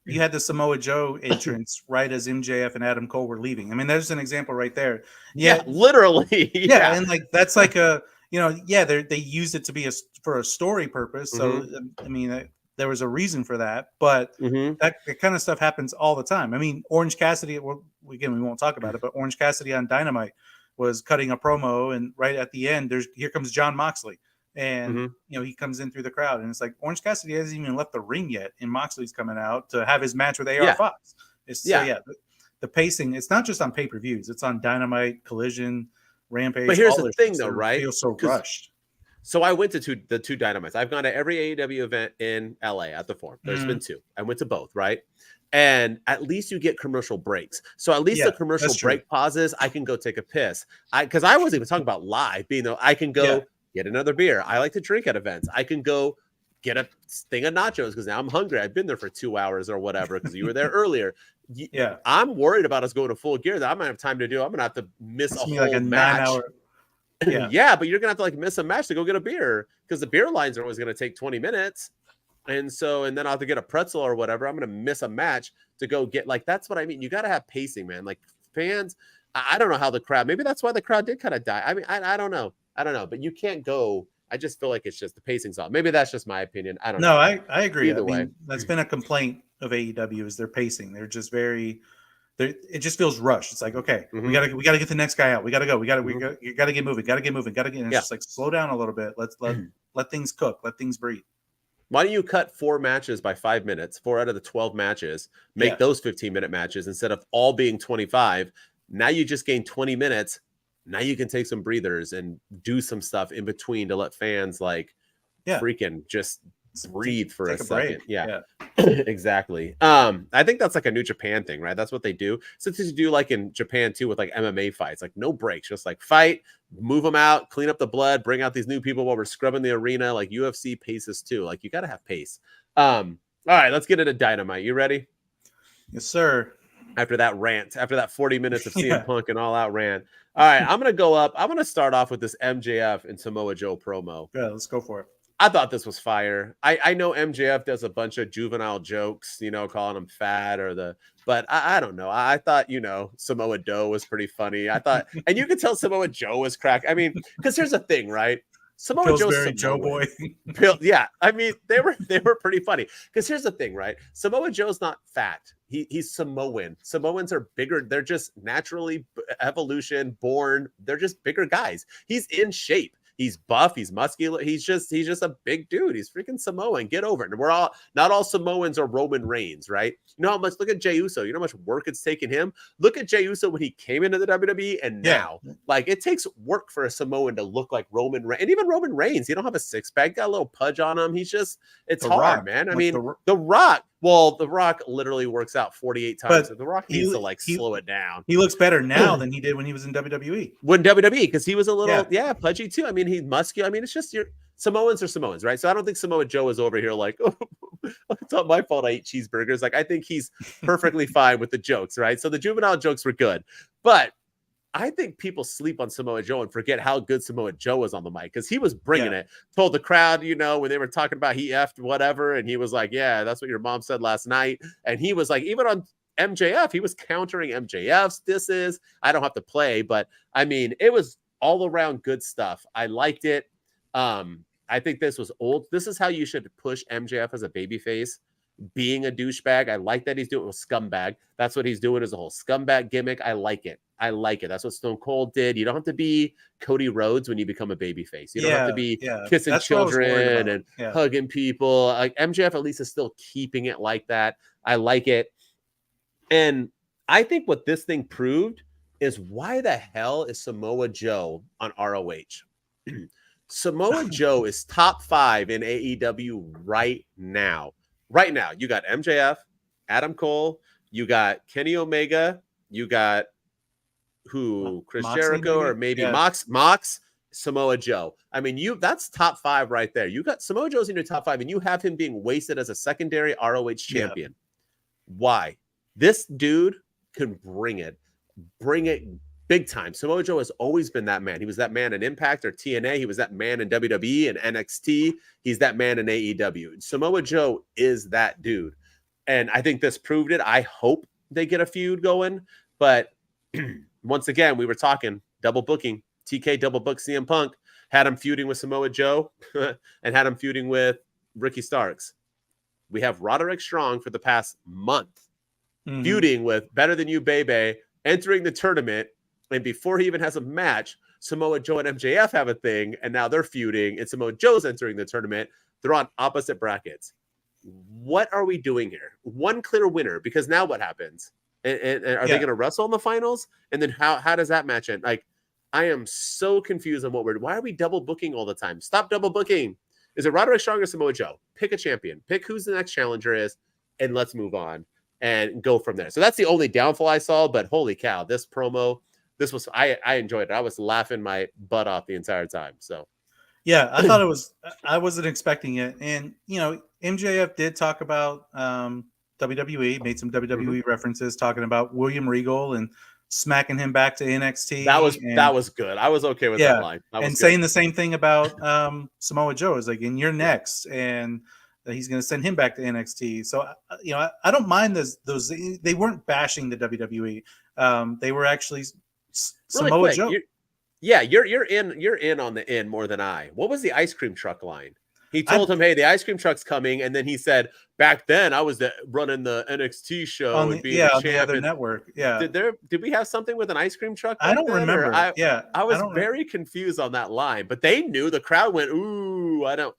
you had the Samoa Joe entrance right as MJF and Adam Cole were leaving. I mean, there's an example right there. Yeah, literally. Yeah, and like that's like a, they used it to be for a story purpose. So I mean, there was a reason for that, but that kind of stuff happens all the time. I mean, Orange Cassidy. Well, again, we won't talk about it, but Orange Cassidy on Dynamite was cutting a promo, and right at the end, here comes Jon Moxley. And he comes in through the crowd, and it's like Orange Cassidy hasn't even left the ring yet, and Moxley's coming out to have his match with AR Fox. The pacing, it's not just on pay-per-views, it's on Dynamite, Collision, Rampage. But here's the thing, though, right? It feels so rushed. So I went to the two Dynamites. I've gone to every AEW event in LA at the Forum. There's been two. I went to both, right? And at least you get commercial breaks. So at least the commercial break pauses, I can go take a piss. Because I wasn't even talking about live, being though I can go get another beer. I like to drink at events. I can go get a thing of nachos because now I'm hungry. I've been there for 2 hours or whatever because you were there earlier. Yeah, I'm worried about us going to Full Gear that I'm gonna have time to do. I'm gonna have to miss a whole like a match. 9-hour. Yeah. Yeah, but you're gonna have to like miss a match to go get a beer because the beer lines are always gonna take 20 minutes. And then I'll have to get a pretzel or whatever. I'm gonna miss a match to go get, like, that's what I mean. You gotta have pacing, man. Like fans, I don't know how the crowd, maybe that's why the crowd did kind of die. I mean, I don't know. But you can't go. I just feel like it's just the pacing's off. Maybe that's just my opinion. I don't know. No, I agree. Either way, that's been a complaint of AEW is their pacing. They're just it just feels rushed. It's like, okay, we gotta get the next guy out. We gotta go. You gotta get moving. And it's just like, slow down a little bit. Let's let things cook. Let things breathe. Why don't you cut 4 matches by 5 minutes, 4 out of the 12 matches, make those 15-minute matches instead of all being 25. Now you just gain 20 minutes. Now you can take some breathers and do some stuff in between to let fans freaking just breathe for a second. Break. Yeah. Exactly. I think that's like a New Japan thing, right? That's what they do. Since you do like in Japan too with like MMA fights, like no breaks, just like fight, move them out, clean up the blood, bring out these new people while we're scrubbing the arena. Like UFC paces too. Like you got to have pace. All right, let's get into Dynamite. You ready? Yes, sir. After that rant, after that 40 minutes of CM Punk and all out rant. All right, I'm going to go up. I'm going to start off with this MJF and Samoa Joe promo. Yeah, let's go for it. I thought this was fire. I know MJF does a bunch of juvenile jokes, calling him fat but I don't know. I thought, Samoa Joe was pretty funny. I thought, and you could tell Samoa Joe was crack. I mean, because here's the thing, right? Samoa Joe's Joe boy. Yeah, I mean, they were pretty funny. Because here's the thing, right? Samoa Joe's not fat. He's Samoan. Samoans are bigger. They're just naturally evolution born. They're just bigger guys. He's in shape. He's buff. He's muscular. He's just a big dude. He's freaking Samoan. Get over it. And not all Samoans are Roman Reigns, right? You know how much, look at Jey Uso. You know how much work it's taken him? Look at Jey Uso when he came into the WWE and now. Like, it takes work for a Samoan to look like Roman Reigns. And even Roman Reigns, he don't have a six-pack. Got a little pudge on him. It's hard, man. I mean, The Rock. Well, The Rock literally works out 48 times. So The Rock needs to slow it down. He looks better now than he did when he was in WWE. Because he was a little, pudgy too. I mean, he's muscular. I mean, it's just Samoans are Samoans, right? So I don't think Samoa Joe is over here like, oh, it's not my fault I eat cheeseburgers. Like, I think he's perfectly fine with the jokes, right? So the juvenile jokes were good. But I think people sleep on Samoa Joe and forget how good Samoa Joe was on the mic because he was bringing it. Told the crowd, when they were talking about he effed whatever, and he was like, yeah, that's what your mom said last night. And he was like, even on MJF, he was countering MJF's disses. I don't have to play, but I mean, it was all around good stuff. I liked it. I think this was old. This is how you should push MJF as a babyface. Being a douchebag. I like that he's doing a scumbag. That's what he's doing, is a whole scumbag gimmick. I like it. That's what Stone Cold did. You don't have to be Cody Rhodes when you become a babyface. You don't have to be kissing children and hugging people. Like, MJF at least is still keeping it like that. I like it. And I think what this thing proved is why the hell is Samoa Joe on ROH? Samoa Joe is top 5 in AEW right now. Right now, you got MJF, Adam Cole, you got Kenny Omega, you got Chris Jericho, or maybe Mox, Samoa Joe. I mean, that's top 5 right there. You got Samoa Joe's in your top 5, and you have him being wasted as a secondary ROH champion. Why? This dude can bring it big time. Samoa Joe has always been that man. He was that man in Impact or TNA. He was that man in WWE and NXT. He's that man in AEW. Samoa Joe is that dude. And I think this proved it. I hope they get a feud going. But once again, we were talking double booking. TK double booked CM Punk, had him feuding with Samoa Joe and had him feuding with Ricky Starks. We have Roderick Strong for the past month feuding with Better Than You, Bebe, entering the tournament. And before he even has a match, Samoa Joe and MJF have a thing, and now they're feuding, and Samoa Joe's entering the tournament. They're on opposite brackets. What are we doing here? One clear winner, because now what happens? And are they going to wrestle in the finals? And then how does that match end? Like, I am so confused on why are we double booking all the time? Stop double booking. Is it Roderick Strong or Samoa Joe? Pick a champion. Pick who's the next challenger is, and let's move on and go from there. So that's the only downfall I saw, but holy cow, this promo, I enjoyed it. I was laughing my butt off the entire time. So Yeah, I thought it was. I wasn't expecting it, and MJF did talk about WWE, made some WWE references, talking about William Regal and smacking him back to NXT. That was good. I was okay with that line. That was and saying the same thing about Samoa Joe is like, and you're next, and he's going to send him back to NXT. So I don't mind those. They weren't bashing the WWE. They were actually really Samoa quick, Joe. You're in on the in more than I. What was the ice cream truck line? He told him, "Hey, the ice cream truck's coming," and then he said, "Back then, I was running the NXT show and being the champ." On the other network. Yeah. Did we have something with an ice cream truck? I don't remember. I was very confused on that line, but they knew. The crowd went, "Ooh, I didn't.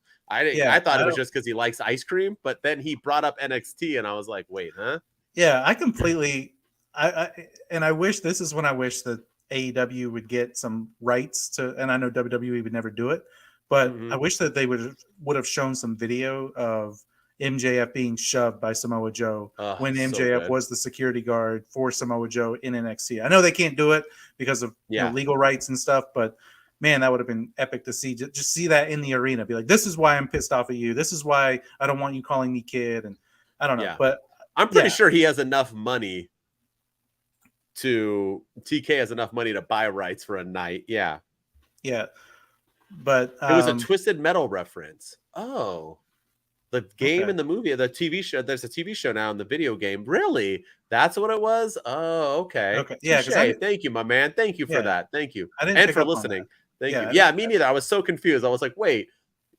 I thought it was just because he likes ice cream." But then he brought up NXT, and I was like, "Wait, huh?" Yeah, I completely. I wish this is when I wish that AEW would get some rights to, and I know WWE would never do it, but I wish that they would have shown some video of MJF being shoved by Samoa Joe when MJF was the security guard for Samoa Joe in NXT. I know they can't do it because of legal rights and stuff, but man, that would have been epic to see. Just see that in the arena. Be like, this is why I'm pissed off at you. This is why I don't want you calling me kid. And I don't know, but I'm pretty sure he has enough money. TK has enough money to buy rights for a night. Yeah. But it was a Twisted Metal reference. Oh, the game in the movie, the TV show. There's a TV show now in the video game. Really? That's what it was? Oh, okay. Yeah. Thank you, my man. Thank you for that. Thank you. I didn't and for listening. Thank you. Yeah, me neither. I was so confused. I was like, wait,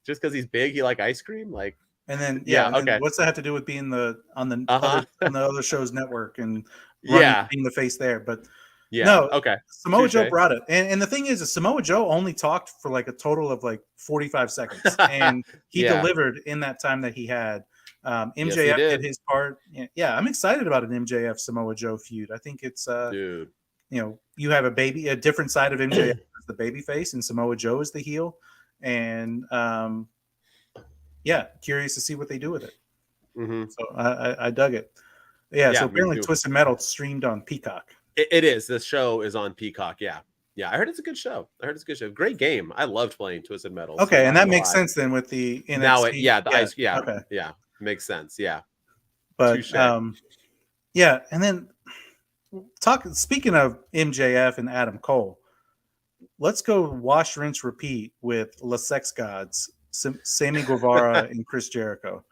just because he's big, he like ice cream? Like, and then okay. What's that have to do with being on the other show's network and being the face there? But Samoa Joe brought it, and the thing is Samoa Joe only talked for like a total of like 45 seconds, and he delivered in that time that he had. MJF did his part. Yeah, I'm excited about an MJF Samoa Joe feud. I think it's dude. You have a different side of MJF as the baby face, and Samoa Joe is the heel, and curious to see what they do with it. So I dug it. So apparently Twisted Metal streamed on Peacock. It is. This show is on Peacock. Yeah. I heard it's a good show. Great game. I loved playing Twisted Metal. Okay, and that makes sense then with the NXT. Now ice. Yeah. Okay. Yeah, makes sense. Yeah. But and then speaking of MJF and Adam Cole, let's go wash, rinse, repeat with La Sex Gods, Sammy Guevara and Chris Jericho.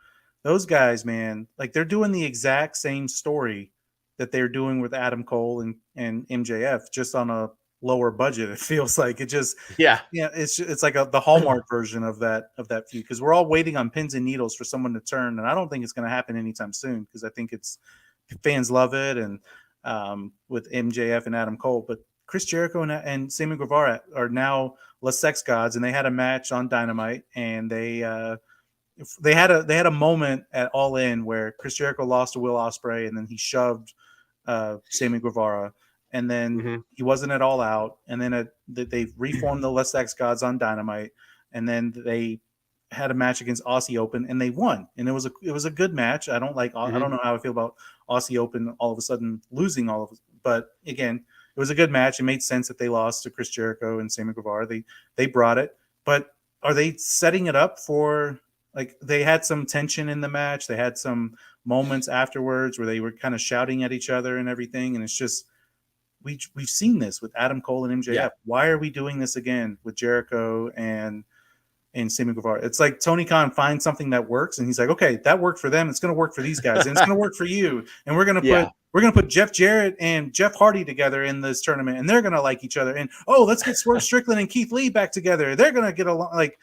Those guys, man, like they're doing the exact same story that they're doing with Adam Cole and MJF, just on a lower budget. It feels like it just it's like the Hallmark version of that feud, because we're all waiting on pins and needles for someone to turn, and I don't think it's going to happen anytime soon, because I think fans love it, and with MJF and Adam Cole. But Chris Jericho and Sammy Guevara are now La Sex Gods, and they had a match on Dynamite, and they had a moment at All In where Chris Jericho lost to Will Ospreay, and then he shoved Sammy Guevara, and then he wasn't at All Out, and then they reformed the La Sex Gods on Dynamite, and then they had a match against Aussie Open, and they won, and it was a good match. I don't know how I feel about Aussie Open all of a sudden losing all of it, but again, it was a good match. It made sense that they lost to Chris Jericho and Sammy Guevara. They brought it, but are they setting it up for, like, they had some tension in the match? They had some moments afterwards where they were kind of shouting at each other and everything, and it's just we've seen this with Adam Cole and MJF. Why are we doing this again with Jericho and Sammy Guevara? It's like Tony Khan finds something that works, and he's like, okay, that worked for them, it's going to work for these guys, and it's going to work for you, and we're going to put Jeff Jarrett and Jeff Hardy together in this tournament, and they're going to like each other, and let's get Swerve Strickland and Keith Lee back together, they're going to get along. Like,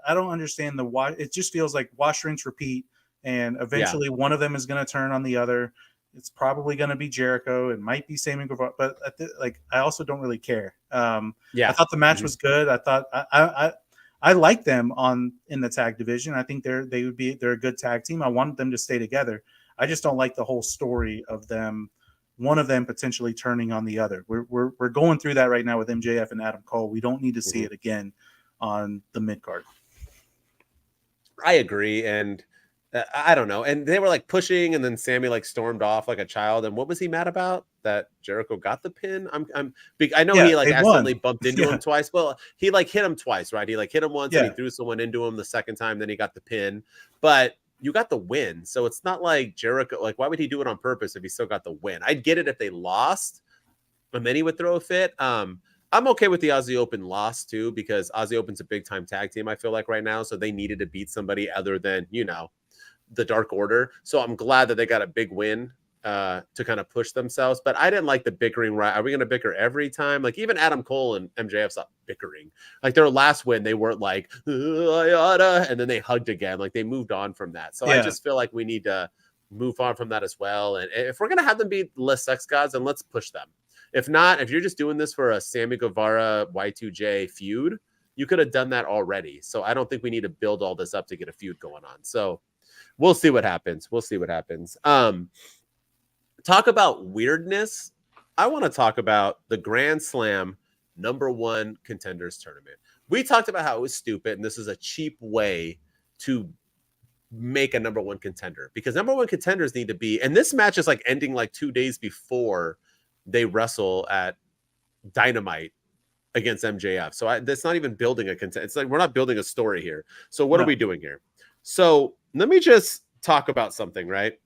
I don't understand it just feels like wash, rinse, repeat, and eventually one of them is going to turn on the other. It's probably going to be Jericho. It might be Sammy Guevara, but I also don't really care. I thought the match was good. I thought I like them in the tag division. I think they're a good tag team. I wanted them to stay together. I just don't like the whole story of them, one of them potentially turning on the other. We're going through that right now with MJF and Adam Cole. We don't need to see it again on the mid card. I agree, and I don't know. And they were like pushing, and then Sammy like stormed off like a child. And what was he mad about? That Jericho got the pin? I know he like accidentally bumped into him twice. Well, he like hit him twice, right? He like hit him once and he threw someone into him the second time. Then he got the pin. But you got the win. So it's not like Jericho, like, why would he do it on purpose if he still got the win? I'd get it if they lost and then he would throw a fit. I'm okay with the Aussie Open loss too, because Aussie Open's a big time tag team, I feel like right now. So they needed to beat somebody other than, the Dark Order. So I'm glad that they got a big win to kind of push themselves. But I didn't like the bickering, right? Are we going to bicker every time? Like even Adam Cole and MJF stopped bickering. Like their last win, they weren't like, and then they hugged again. Like they moved on from that. So I just feel like we need to move on from that as well. And if we're going to have them be less sex gods, then let's push them. If not, if you're just doing this for a Sammy Guevara Y2J feud, you could have done that already. So I don't think we need to build all this up to get a feud going on. So we'll see what happens. Talk about weirdness. I want to talk about the Grand Slam #1 contenders tournament. We talked about how it was stupid, and this is a cheap way to make a #1 contender, because #1 contenders need to be, and this match is like ending like 2 days before they wrestle at Dynamite against MJF. So that's not even building a contender. It's like we're not building a story here. So what are we doing here? So let me just talk about something, right?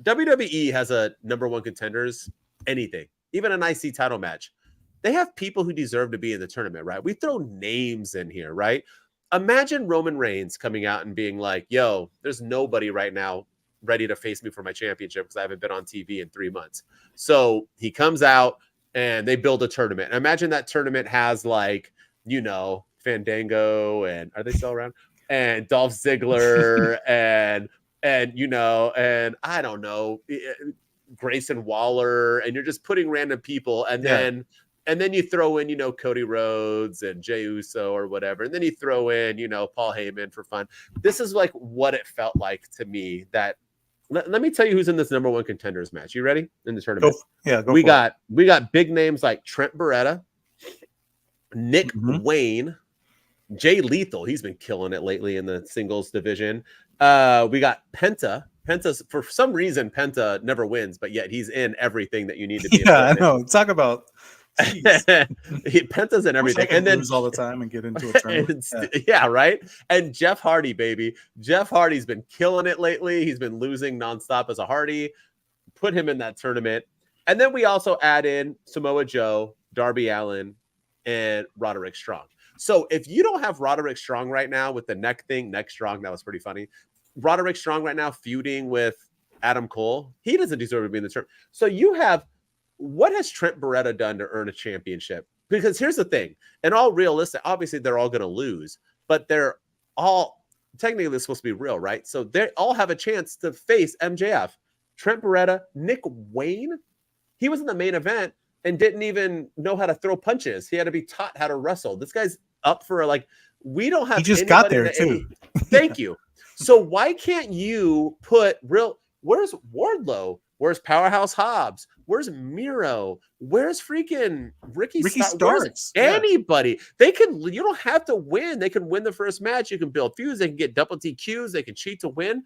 WWE has a #1 contenders, anything, even an IC title match. They have people who deserve to be in the tournament, right? We throw names in here, right? Imagine Roman Reigns coming out and being like, yo, there's nobody right now ready to face me for my championship because I haven't been on TV in 3 months. So he comes out and they build a tournament. Imagine that tournament has like, Fandango, and are they still around? And Dolph Ziggler and I don't know, Grayson Waller, and you're just putting random people, and then you throw in, Cody Rhodes and Jey Uso or whatever, and then you throw in, Paul Heyman for fun. This is like what it felt like to me. That let me tell you who's in this #1 contenders match. You ready? In the tournament? We got big names like Trent Beretta, Nick Wayne, Jay Lethal. He's been killing it lately in the singles division. We got Penta. Penta's, for some reason, Penta never wins, but yet he's in everything that you need to be. Yeah, I know. Talk about Penta's in everything, and then lose all the time and get into a tournament. Right. And Jeff Hardy, baby. Jeff Hardy's been killing it lately. He's been losing nonstop as a Hardy. Put him in that tournament, and then we also add in Samoa Joe, Darby Allin, and Roderick Strong. So if you don't have Roderick Strong right now with the neck strong, that was pretty funny. Roderick Strong right now feuding with Adam Cole, he doesn't deserve to be in the tournament. So you have, what has Trent Beretta done to earn a championship? Because here's the thing, and all realistic, obviously they're all going to lose, but they're all, technically they're supposed to be real, right? So they all have a chance to face MJF. Trent Beretta, Nick Wayne, he was in the main event and didn't even know how to throw punches. He had to be taught how to wrestle. This guy's up for we don't have. He just got there too. Thank you. So why can't you put where's Wardlow? Where's Powerhouse Hobbs? Where's Miro? Where's freaking Ricky Starks? Anybody. You don't have to win. They can win the first match. You can build feuds. They can get double TQs. They can cheat to win.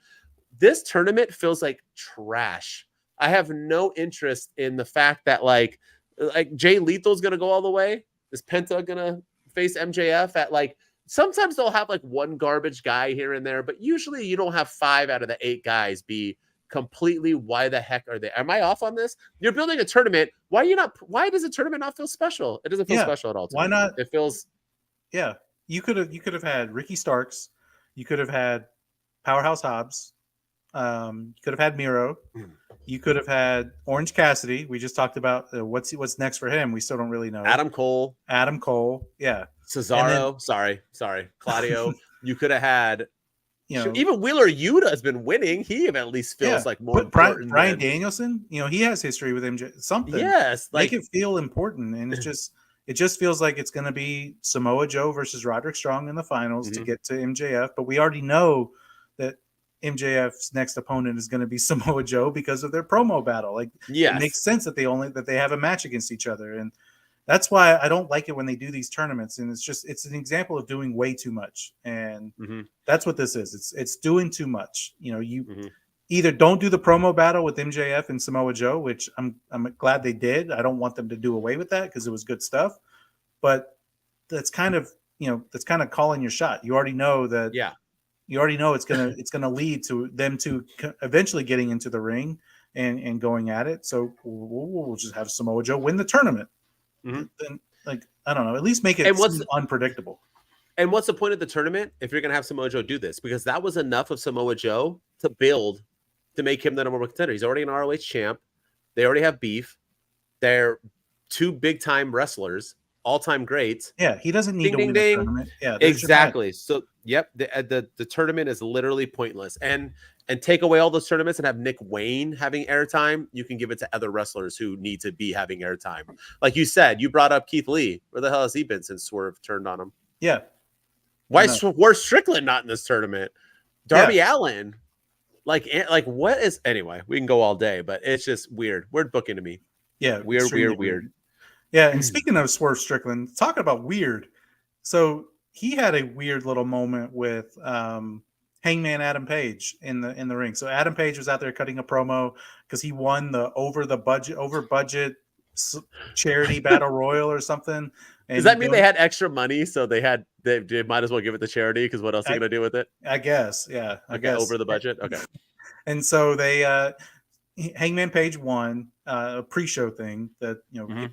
This tournament feels like trash. I have no interest in the fact that like Jay Lethal's going to go all the way. Is Penta going to face MJF at sometimes they'll have one garbage guy here and there, but usually you don't have 5 out of the 8 guys be completely, why the heck are they? Am I off on this? You're building a tournament. Why does a tournament not feel special? It doesn't feel special at all. Why not? It feels. Yeah. You could have had Ricky Starks. You could have had Powerhouse Hobbs. You could have had Miro. You could have had Orange Cassidy. We just talked about what's next for him. We still don't really know. Adam Cole. Yeah. Cesaro. Sorry. Claudio. You could have had. Even Wheeler Yuta has been winning. He at least feels like more important. Bryan Danielson. He has history with MJ. Something. Yes. Make it feel important, and it just feels like it's going to be Samoa Joe versus Roderick Strong in the finals to get to MJF. But we already know that MJF's next opponent is going to be Samoa Joe because of their promo battle. It makes sense that they have a match against each other. And that's why I don't like it when they do these tournaments. And it's an example of doing way too much. And that's what this is. It's doing too much. You know, you either don't do the promo battle with MJF and Samoa Joe, which I'm glad they did. I don't want them to do away with that because it was good stuff. But that's kind of, you know, that's kind of calling your shot. You already know that. Yeah. You already know it's gonna lead to them to eventually getting into the ring and going at it. So we'll just have Samoa Joe win the tournament. Then, like, I don't know, at least make it unpredictable. And what's the point of the tournament if you're gonna have Samoa Joe do this? Because that was enough of Samoa Joe to build to make him the number one contender. He's already an ROH champ. They already have beef. They're two big time wrestlers, all time greats. Yeah, he doesn't need to win the tournament. Yeah, exactly. So yep, the tournament is literally pointless. And take away all those tournaments and have Nick Wayne having airtime, you can give it to other wrestlers who need to be having airtime. Like you said, you brought up Keith Lee. Where the hell has he been since Swerve turned on him? Yeah. Why is Swerve Strickland not in this tournament? Darby Allin. Like what is, anyway, we can go all day, but it's just weird. Weird booking to me. Yeah. Weird. Yeah. And speaking of Swerve Strickland, talking about weird. So he had a weird little moment with Hangman Adam Page in the ring. So Adam Page was out there cutting a promo because he won the over budget charity battle royal or something. And does that mean they had extra money, so they might as well give it to charity? Because what else are you gonna do with it? I guess, yeah. I guess over the budget. Okay. And so they Hangman Page won a pre-show thing that, you know,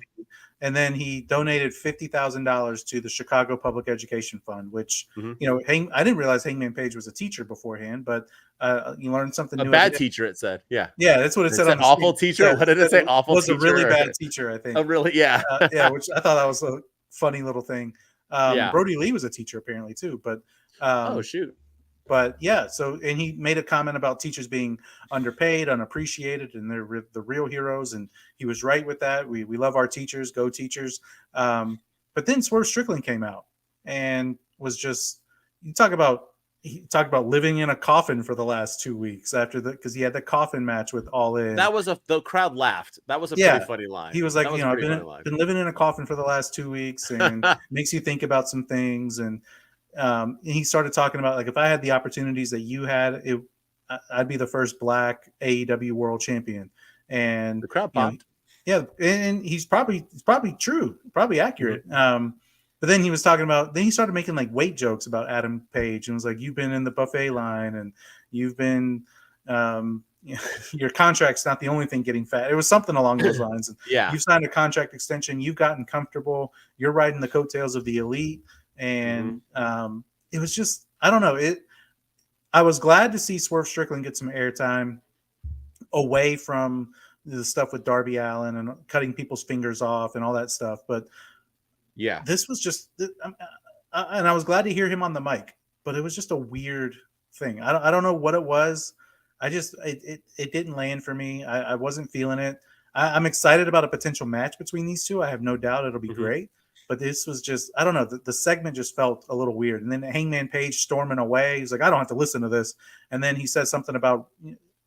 and then he donated $50,000 to the Chicago Public Education Fund, which, you know, I didn't realize Hangman Page was a teacher beforehand, but you learned something new. A bad teacher, it said. Yeah. Yeah, that's what it said. An awful teacher? Yeah, what did it say? Awful teacher? It was a really bad teacher, I think. Oh, really? Yeah. Yeah, which I thought that was a funny little thing. Brody Lee was a teacher apparently too, but oh, shoot. But yeah, so, and he made a comment about teachers being underpaid, unappreciated, and they're the real heroes. And he was right with that. We love our teachers, go teachers. But then Swerve Strickland came out and was just, he talked about living in a coffin for the last 2 weeks because he had the coffin match with All In. That was the crowd laughed. That was a pretty funny line. He was like, I've been living in a coffin for the last 2 weeks, and makes you think about some things. And he started talking about, like, if I had the opportunities that you had, I'd be the first Black AEW World Champion. And the crowd popped. And he's probably true, probably accurate. But then he was talking about, then he started making like weight jokes about Adam Page, and was like, you've been in the buffet line, and you've been, your contract's not the only thing getting fat. It was something along those lines. And you've signed a contract extension. You've gotten comfortable. You're riding the coattails of the elite. And it was just, I don't know. I was glad to see Swerve Strickland get some airtime away from the stuff with Darby Allin and cutting people's fingers off and all that stuff. But yeah, this was just, and I was glad to hear him on the mic, but it was just a weird thing. I don't know what it was. It didn't land for me. I wasn't feeling it. I'm excited about a potential match between these two. I have no doubt it'll be great. But this was just, I don't know, the segment just felt a little weird. And then Hangman Page storming away. He's like, I don't have to listen to this. And then he said something about,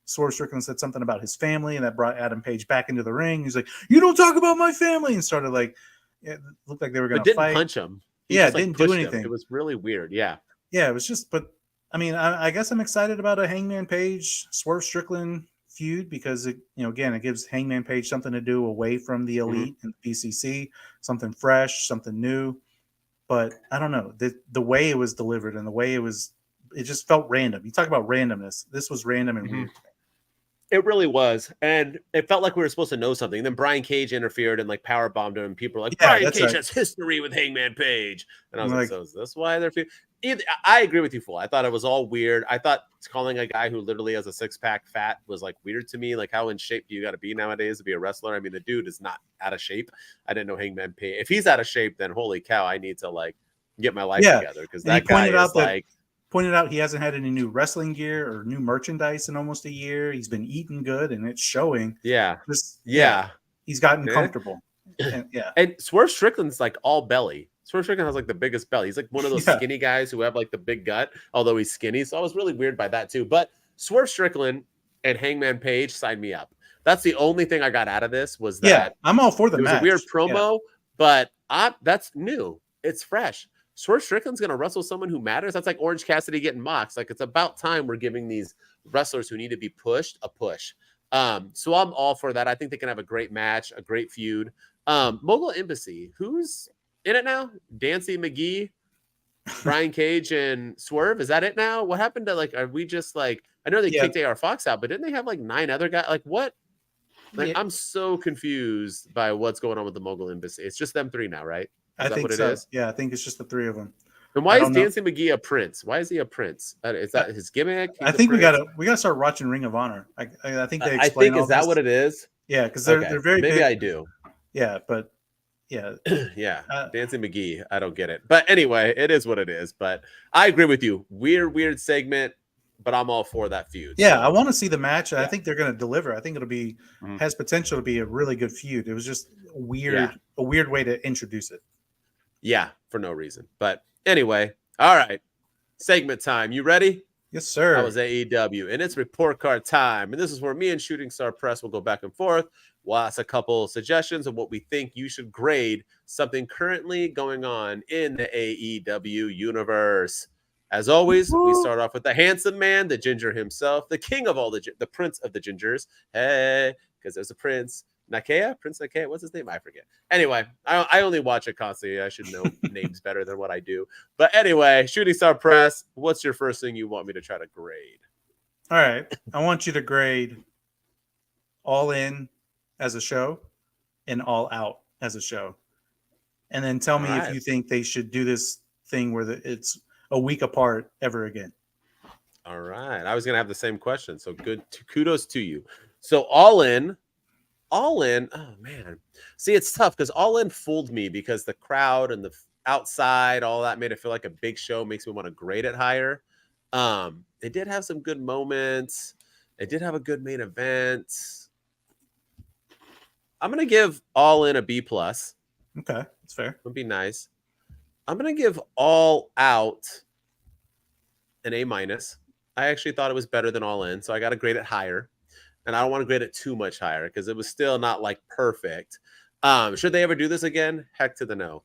Swerve Strickland said something about his family, and that brought Adam Page back into the ring. He's like, you don't talk about my family. And started like, it looked like they were going to fight. Didn't punch him. Didn't do anything. It was really weird. Yeah. Yeah, it was just, but I mean, I guess I'm excited about a Hangman Page, Swerve Strickland feud, because it, again, it gives Hangman Page something to do away from the elite and the PCC, something fresh, something new. But I don't know, the way it was delivered and the way it just felt random. You talk about randomness. This was random and weird. It really was. And it felt like we were supposed to know something. Then Brian Cage interfered and like power bombed him, and people were like, Brian Cage has history with Hangman Page. And I was like, so is this why they're I agree with you, Fool. I thought it was all weird. I thought calling a guy who literally has a six-pack fat was like weird to me. Like, how in shape do you got to be nowadays to be a wrestler? I mean, the dude is not out of shape. I didn't know Hangman Page. If he's out of shape, then holy cow, I need to like get my life together, because that guy is like. Pointed out he hasn't had any new wrestling gear or new merchandise in almost a year. He's been eating good, and it's showing. Yeah. He's gotten comfortable. And Swerve Strickland's like all belly. Swerve Strickland has like the biggest belly. He's like one of those skinny guys who have like the big gut, although he's skinny. So I was really weird by that too. But Swerve Strickland and Hangman Page signed me up. That's the only thing I got out of this was that I'm all for the match. It was a weird promo, But that's new. It's fresh. Swerve Strickland's going to wrestle someone who matters. That's like Orange Cassidy getting mocked. Like, it's about time we're giving these wrestlers who need to be pushed a push. So I'm all for that. I think they can have a great match, a great feud. Mogul Embassy, who's in it now? Dancy McGee, Brian Cage, and Swerve. Is that it now? What happened to, like, are we just like, I know they kicked AR Fox out, but didn't they have like 9 other guys? Like, what? Like, I'm so confused by what's going on with the Mogul Embassy. It's just them 3 now, right? I think so. Yeah, I think it's just the 3 of them. And why is Dancing McGee a prince? Why is he a prince? Is that his gimmick? I think we gotta start watching Ring of Honor. I think they explain I think all is that this. What it is? Yeah, because they're very maybe big. I do. Yeah, but yeah, yeah. Dancing McGee, I don't get it. But anyway, it is what it is. But I agree with you. Weird segment. But I'm all for that feud. Yeah, so I want to see the match. I think they're going to deliver. I think it'll be has potential to be a really good feud. It was just a weird way to introduce it. Yeah, for no reason. But anyway, all right. Segment time. You ready? Yes, sir. That was AEW, and it's report card time. And this is where me and Shooting Star Press will go back and forth. We'll ask a couple suggestions of what we think you should grade something currently going on in the AEW universe. As always, we start off with the handsome man, the ginger himself, the king of all the prince of the gingers. Hey, because there's a prince. Prince Nakea, what's his name? I forget. Anyway, I only watch it constantly. I should know names better than what I do. But anyway, Shooting Star Press, what's your first thing you want me to try to grade? All right. I want you to grade All In as a show and All Out as a show. And then tell me if you think they should do this thing where it's a week apart ever again. All right. I was going to have the same question. So good. Kudos to you. So All In. Oh, man. See, it's tough because All In fooled me because the crowd and the outside, all that made it feel like a big show, makes me want to grade it higher. It did have some good moments. It did have a good main event. I'm going to give All In a B+. Okay. That's fair. Would be nice. I'm going to give All Out an A-. I actually thought it was better than All In, so I got to grade it higher. And I don't want to grade it too much higher because it was still not like perfect. Should they ever do this again? Heck to the no.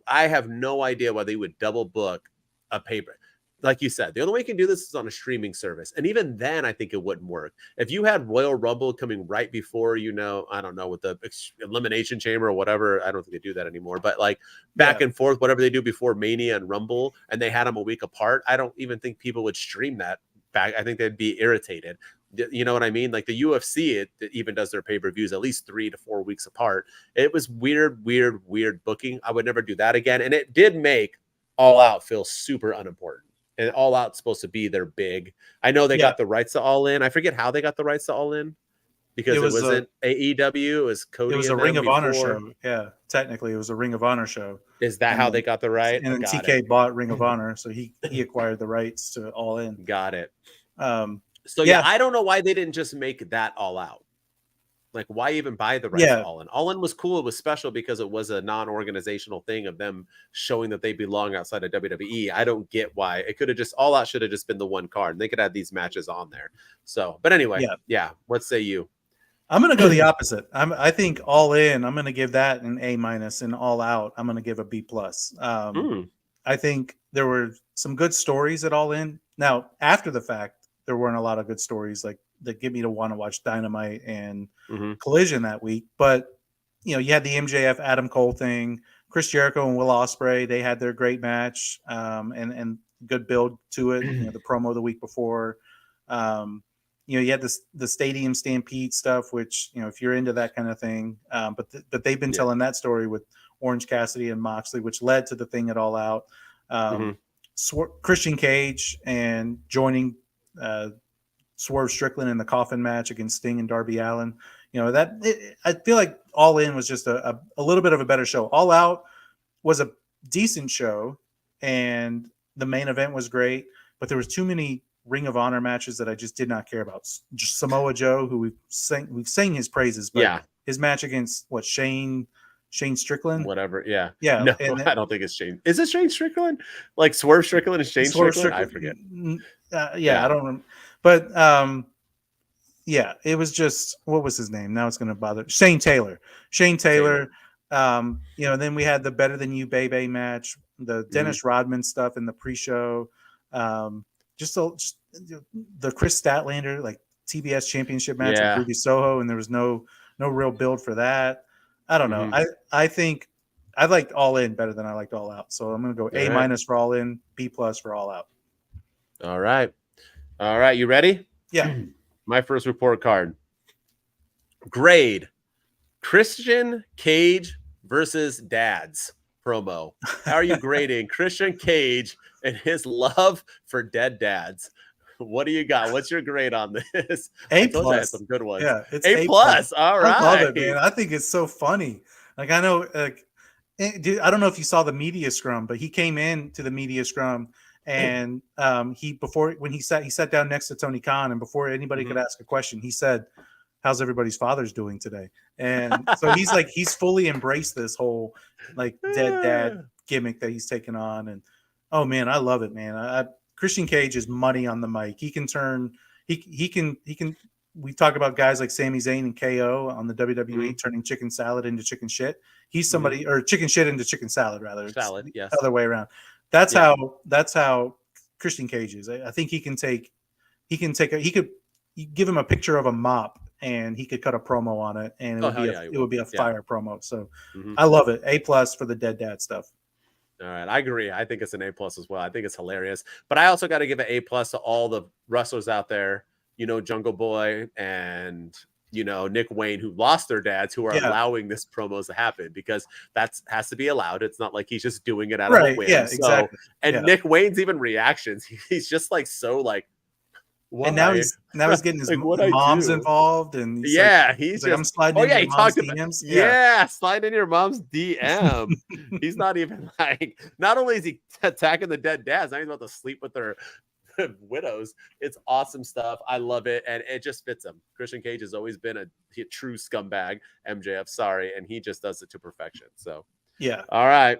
I have no idea why they would double book a paper. Like you said, the only way you can do this is on a streaming service. And even then, I think it wouldn't work. If you had Royal Rumble coming right before, I don't know, with the Elimination Chamber or whatever, I don't think they do that anymore. But like back and forth, whatever they do before Mania and Rumble, and they had them a week apart, I don't even think people would stream that back. I think they'd be irritated. You know what I mean? Like the UFC, it even does their pay-per-views at least 3 to 4 weeks apart. It was weird booking. I would never do that again. And it did make All Out feel super unimportant. And All Out's supposed to be their big. I know they got the rights to All In. I forget how they got the rights to All In because it wasn't AEW. It was Cody. It was a Ring of Honor show. Yeah, technically, it was a Ring of Honor show. Is that how they got the right? And then TK bought Ring of Honor, so he acquired the rights to All In. Got it. So yeah, I don't know why they didn't just make that All Out. Like, why even buy the rights to All In? All In was cool. It was special because it was a non-organizational thing of them showing that they belong outside of WWE. I don't get why. It could have just All Out should have just been the one card, and they could have these matches on there. So, but anyway, yeah. What say you? I'm gonna go the opposite. I think All In, I'm gonna give that an A-, and All Out, I'm gonna give a B+. I think there were some good stories at All In. Now, after the fact, there weren't a lot of good stories like that get me to want to watch Dynamite and Collision that week. But, you had the MJF Adam Cole thing, Chris Jericho and Will Ospreay. They had their great match and good build to it. The promo the week before. You had the Stadium Stampede stuff, which, if you're into that kind of thing. But they've been telling that story with Orange Cassidy and Moxley, which led to the thing at All Out. Christian Cage and joining Swerve Strickland in the coffin match against Sting and Darby Allin. I feel like All In was just a little bit of a better show. All Out was a decent show, and the main event was great, but there was too many Ring of Honor matches that I just did not care about. Just Samoa Joe, who we've sang his praises, but his match against Shane Strickland, whatever. Yeah. No, I don't think it's Shane. Is it Shane Strickland? Like Swerve Strickland is Shane Strickland? I forget. I don't remember. But it was just, what was his name? Now it's going to bother. Shane Taylor. Then we had the Better Than You Bebe match, the Dennis Rodman stuff in the pre-show, just the Chris Statlander like TBS Championship match with Ruby Soho, and there was no real build for that. I don't know. I think I liked All In better than I liked All Out, so I'm gonna go A- for All In, B+ for All Out. All right, you ready? Yeah. My first report card. Grade: Christian Cage versus Dads promo. How are you grading Christian Cage and his love for dead dads? What do you got? What's your grade on this? A+. I told you I had some good ones. Yeah, it's A+. All right. I love it, man. I think it's so funny. Like, I know, dude, I don't know if you saw the media scrum, but he came in to the media scrum, and when he sat down next to Tony Khan, and before anybody could ask a question, he said, "How's everybody's fathers doing today?" And so he's fully embraced this whole like dead dad gimmick that he's taken on. And oh man, I love it, man. Christian Cage is money on the mic. He can turn. He can. We've talked about guys like Sami Zayn and KO on the WWE turning chicken salad into chicken shit. He's somebody, or chicken shit into chicken salad, rather. Salad, it's yes. The other way around. That's how Christian Cage is. I think he could give him a picture of a mop and he could cut a promo on it, and it would be a fire promo. So I love it. A+ for the dead dad stuff. All right, I agree. I think it's an A+ as well. I think it's hilarious. But I also got to give an A+ to all the wrestlers out there, Jungle Boy and, Nick Wayne, who lost their dads, who are allowing this promos to happen, because that has to be allowed. It's not like he's just doing it out of a whim. Yeah, exactly. And Nick Wayne's even reactions, he's just like, so like, why? And now he's getting his mom's involved, and he's like, I'm sliding in your mom's DMs. Yeah, slide in your mom's DM. He's not even like, not only is he attacking the dead dads, now he's about to sleep with their widows. It's awesome stuff. I love it, and it just fits him. Christian Cage has always been a true scumbag, MJF, sorry, and he just does it to perfection. So all right,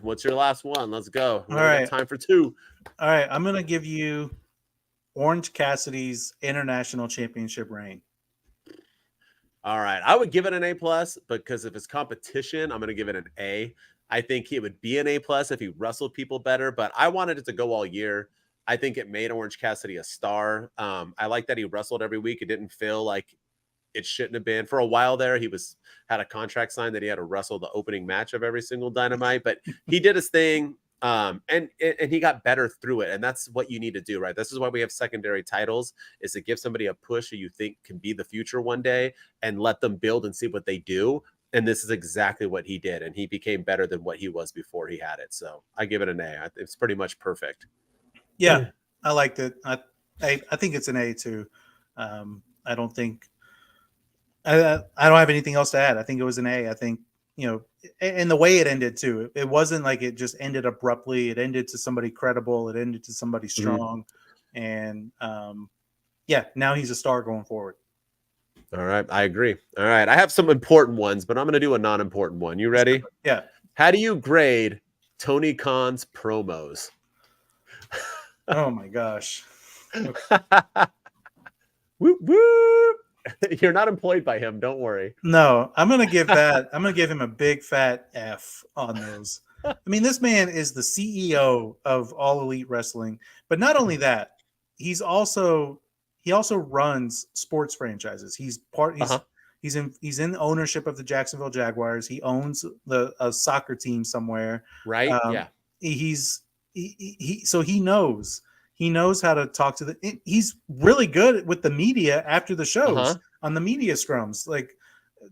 what's your last one? Let's go. All right, time for two. All right, I'm gonna give you Orange Cassidy's International Championship reign. All right, I would give it an A+, because if it's competition, I'm going to give it an A. I think it would be an A+ if he wrestled people better, but I wanted it to go all year. I think it made Orange Cassidy a star. I like that he wrestled every week. It didn't feel like it shouldn't have been. For a while there, he had a contract signed that he had to wrestle the opening match of every single Dynamite, but he did his thing. And he got better through it, and that's what you need to do, right? This is why we have secondary titles, is to give somebody a push who you think can be the future one day, and let them build and see what they do. And this is exactly what he did, and he became better than what he was before he had it. So I give it an A. It's pretty much perfect. Yeah, I liked it. I think it's an A too. I don't think I don't have anything else to add. I think it was an A. I think, and the way it ended too, it wasn't like it just ended abruptly. It ended to somebody credible. It ended to somebody strong. And now he's a star going forward. All right. I agree. All right. I have some important ones, but I'm going to do a non-important one. You ready? Yeah. How do you grade Tony Khan's promos? Oh my gosh. Whoop, whoop. You're not employed by him. Don't worry. No, I'm going to give him a big fat F on those. I mean, this man is the CEO of All Elite Wrestling, but not only that, he also runs sports franchises. He's in ownership of the Jacksonville Jaguars. He owns a soccer team somewhere. Right. So he knows how to talk to he's really good with the media after the shows on the media scrums. Like,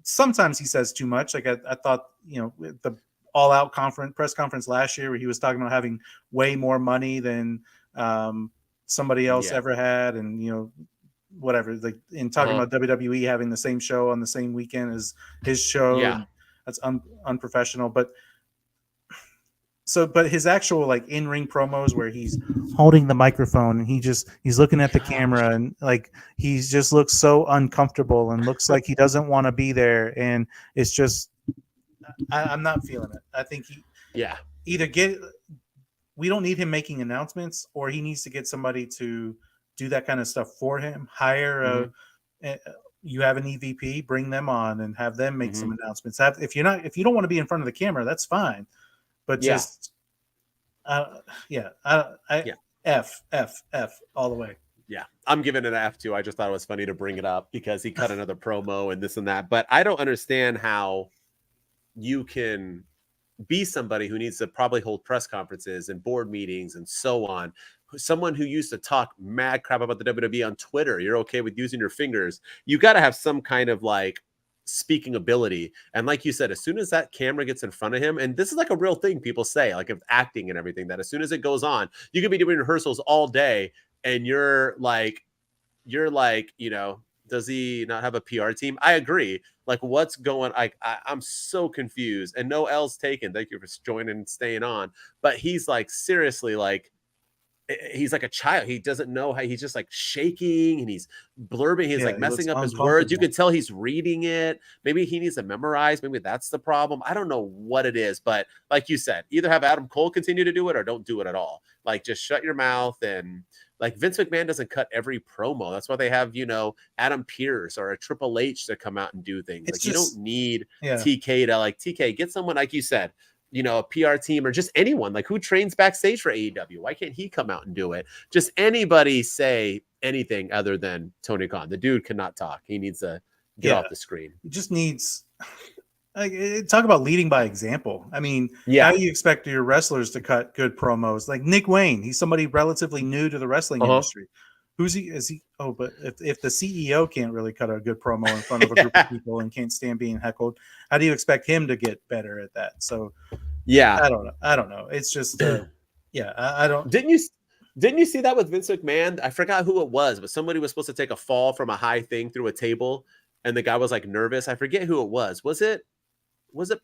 sometimes he says too much. Like I thought, the All Out press conference last year, where he was talking about having way more money than somebody else ever had. And, whatever, like in talking about WWE having the same show on the same weekend as his show. Yeah. That's unprofessional. But his actual like in-ring promos, where he's holding the microphone and he's looking at the camera, and like he just looks so uncomfortable and looks like he doesn't want to be there, and it's just I'm not feeling it. I think we don't need him making announcements, or he needs to get somebody to do that kind of stuff for him. Hire you have an EVP, bring them on and have them make some announcements. If you don't want to be in front of the camera, that's fine. But just F all the way. Yeah, I'm giving it an F too. I just thought it was funny to bring it up because he cut another promo and this and that. But I don't understand how you can be somebody who needs to probably hold press conferences and board meetings and so on. Someone who used to talk mad crap about the WWE on Twitter. You're okay with using your fingers. You got to have some kind of like speaking ability. And like you said, as soon as that camera gets in front of him, and this is like a real thing people say, like of acting and everything, that as soon as it goes on, you could be doing rehearsals all day and you're like, you know, does he not have a PR team? I agree. Like, what's going? I'm so confused. And no L's taken. Thank you for joining and staying on. But he's like, seriously, like, he's like a child. He doesn't know how. He's just like shaking and he's blurbing. He's like messing up his words. You can tell he's reading it. Maybe he needs to memorize. Maybe that's the problem. I don't know what it is. But like you said, either have Adam Cole continue to do it or don't do it at all. Like, just shut your mouth. And like, Vince McMahon doesn't cut every promo. That's why they have, you know, Adam Pearce or a Triple H to come out and do things. Like, you don't need TK to like, TK, get someone, like you said, you know, a PR team or just anyone. Like, who trains backstage for AEW? Why can't he come out and do it? Just anybody say anything other than Tony Khan. The dude cannot talk. He needs to get off the screen. He just needs... talk about leading by example. I mean, how do you expect your wrestlers to cut good promos? Like Nick Wayne, he's somebody relatively new to the wrestling industry. Who's he? Is he? Oh, but if the CEO can't really cut a good promo in front of a group of people and can't stand being heckled, how do you expect him to get better at that? So, I don't know. It's just, I don't. Didn't you see that with Vince McMahon? I forgot who it was, but somebody was supposed to take a fall from a high thing through a table, and the guy was like nervous. I forget who it was. Was it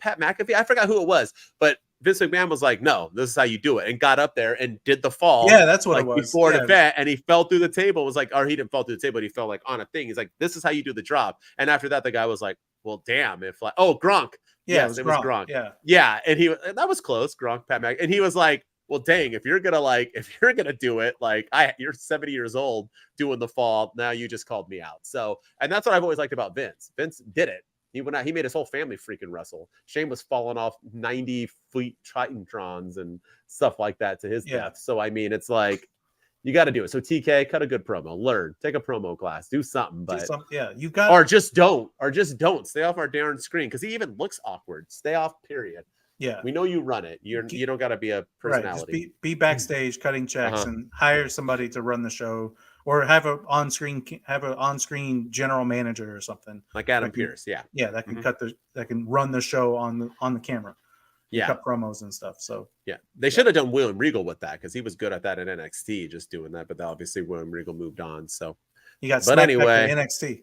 Pat McAfee? I forgot who it was, but Vince McMahon was like, no, this is how you do it, and got up there and did the fall. Yeah, that's what it was. Before an event, and he fell through the table. Was like, or he didn't fall through the table, but he fell like on a thing. He's like, this is how you do the drop. And after that, the guy was like, well, damn, if like, oh, Gronk. Yeah, yes, it was Gronk. Yeah. And that was close, Gronk, Pat McAfee. And he was like, well, dang, if you're gonna do it, like you're 70 years old doing the fall. Now you just called me out. So, and that's what I've always liked about Vince. Vince did it. He went out. He made his whole family freaking wrestle. Shane was falling off 90-foot Tritontrons and stuff like that to his death. So I mean, it's like you got to do it. So TK, cut a good promo. Learn, take a promo class, do something. But you got, or just don't stay off our darn screen because he even looks awkward. Stay off. Period. Yeah, we know you run it. You don't got to be a personality. Right. Just be backstage cutting checks and hire somebody to run the show. Or have an on-screen general manager or something like Adam Pearce, that can that can run the show on the camera, cut promos and stuff. So they should have done William Regal with that because he was good at that in NXT, just doing that. But obviously William Regal moved on, so he got. But anyway, NXT.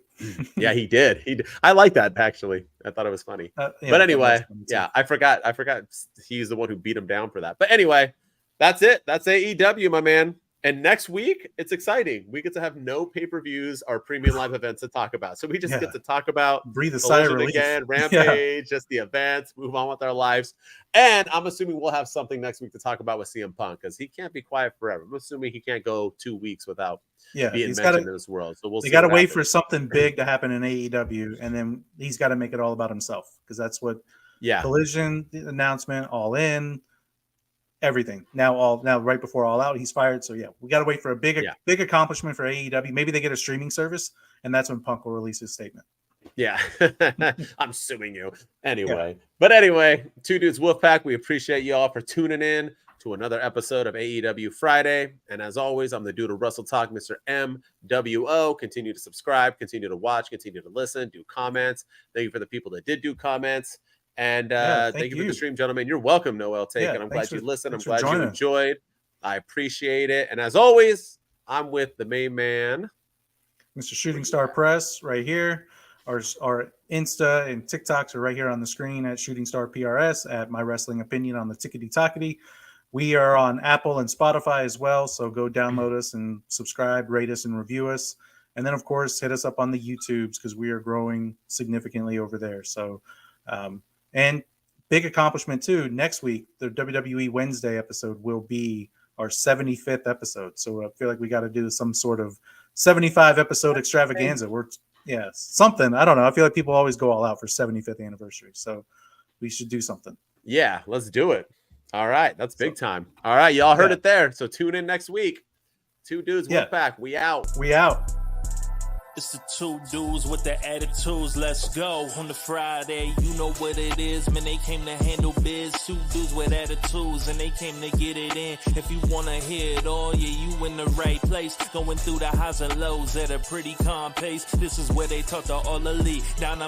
Yeah, he did. I like that actually. I thought it was funny. But anyway, I forgot he's the one who beat him down for that. But anyway, that's it. That's AEW, my man. And next week, it's exciting. We get to have no pay-per-views or premium live events to talk about. So we just get to talk about breathe a sigh of relief again, Rampage, just the events, move on with our lives. And I'm assuming we'll have something next week to talk about with CM Punk because he can't be quiet forever. I'm assuming he can't go 2 weeks without being mentioned in this world. So we'll see. They got to wait for something big to happen in AEW, and then he's got to make it all about himself because that's what Collision, the announcement, All In. Everything now right before All Out, he's fired. So we got to wait for a big accomplishment for AEW. Maybe they get a streaming service, and that's when Punk will release his statement. Yeah, I'm suing you anyway. But anyway, Two Dudes Wolfpack, we appreciate you all for tuning in to another episode of AEW Friday. And as always, I'm the dude of Russell Talk, Mr. MWO. Continue to subscribe, continue to watch, continue to listen, do comments. Thank you for the people that did do comments. And thank you for the stream, gentlemen. You're welcome, Noel Take. And I'm glad you listened. I'm glad you enjoyed. I appreciate it. And as always, I'm with the main man, Mr. Shooting Star Press, right here. Our Insta and TikToks are right here on the screen at Shooting Star PRS, at My Wrestling Opinion on the Tickety Tockety. We are on Apple and Spotify as well. So go download us and subscribe, rate us, and review us. And then, of course, hit us up on the YouTubes because we are growing significantly over there. So, and big accomplishment too. Next week, the WWE Wednesday episode will be our 75th episode. So I feel like we got to do some sort of 75 episode extravaganza. We're Yeah, something. I don't know. I feel like people always go all out for 75th anniversary, so we should do something. Yeah, let's do it. All right, that's big time. All right, y'all heard it there. So tune in next week. 2 dudes, Wolfpack. We out. We out. It's the 2 dudes with the attitudes. Let's go. On the Friday, you know what it is. Man, they came to handle biz. 2 dudes with attitudes, and they came to get it in. If you want to hear it all, yeah, you in the right place. Going through the highs and lows at a pretty calm pace. This is where they talk to all elite. Down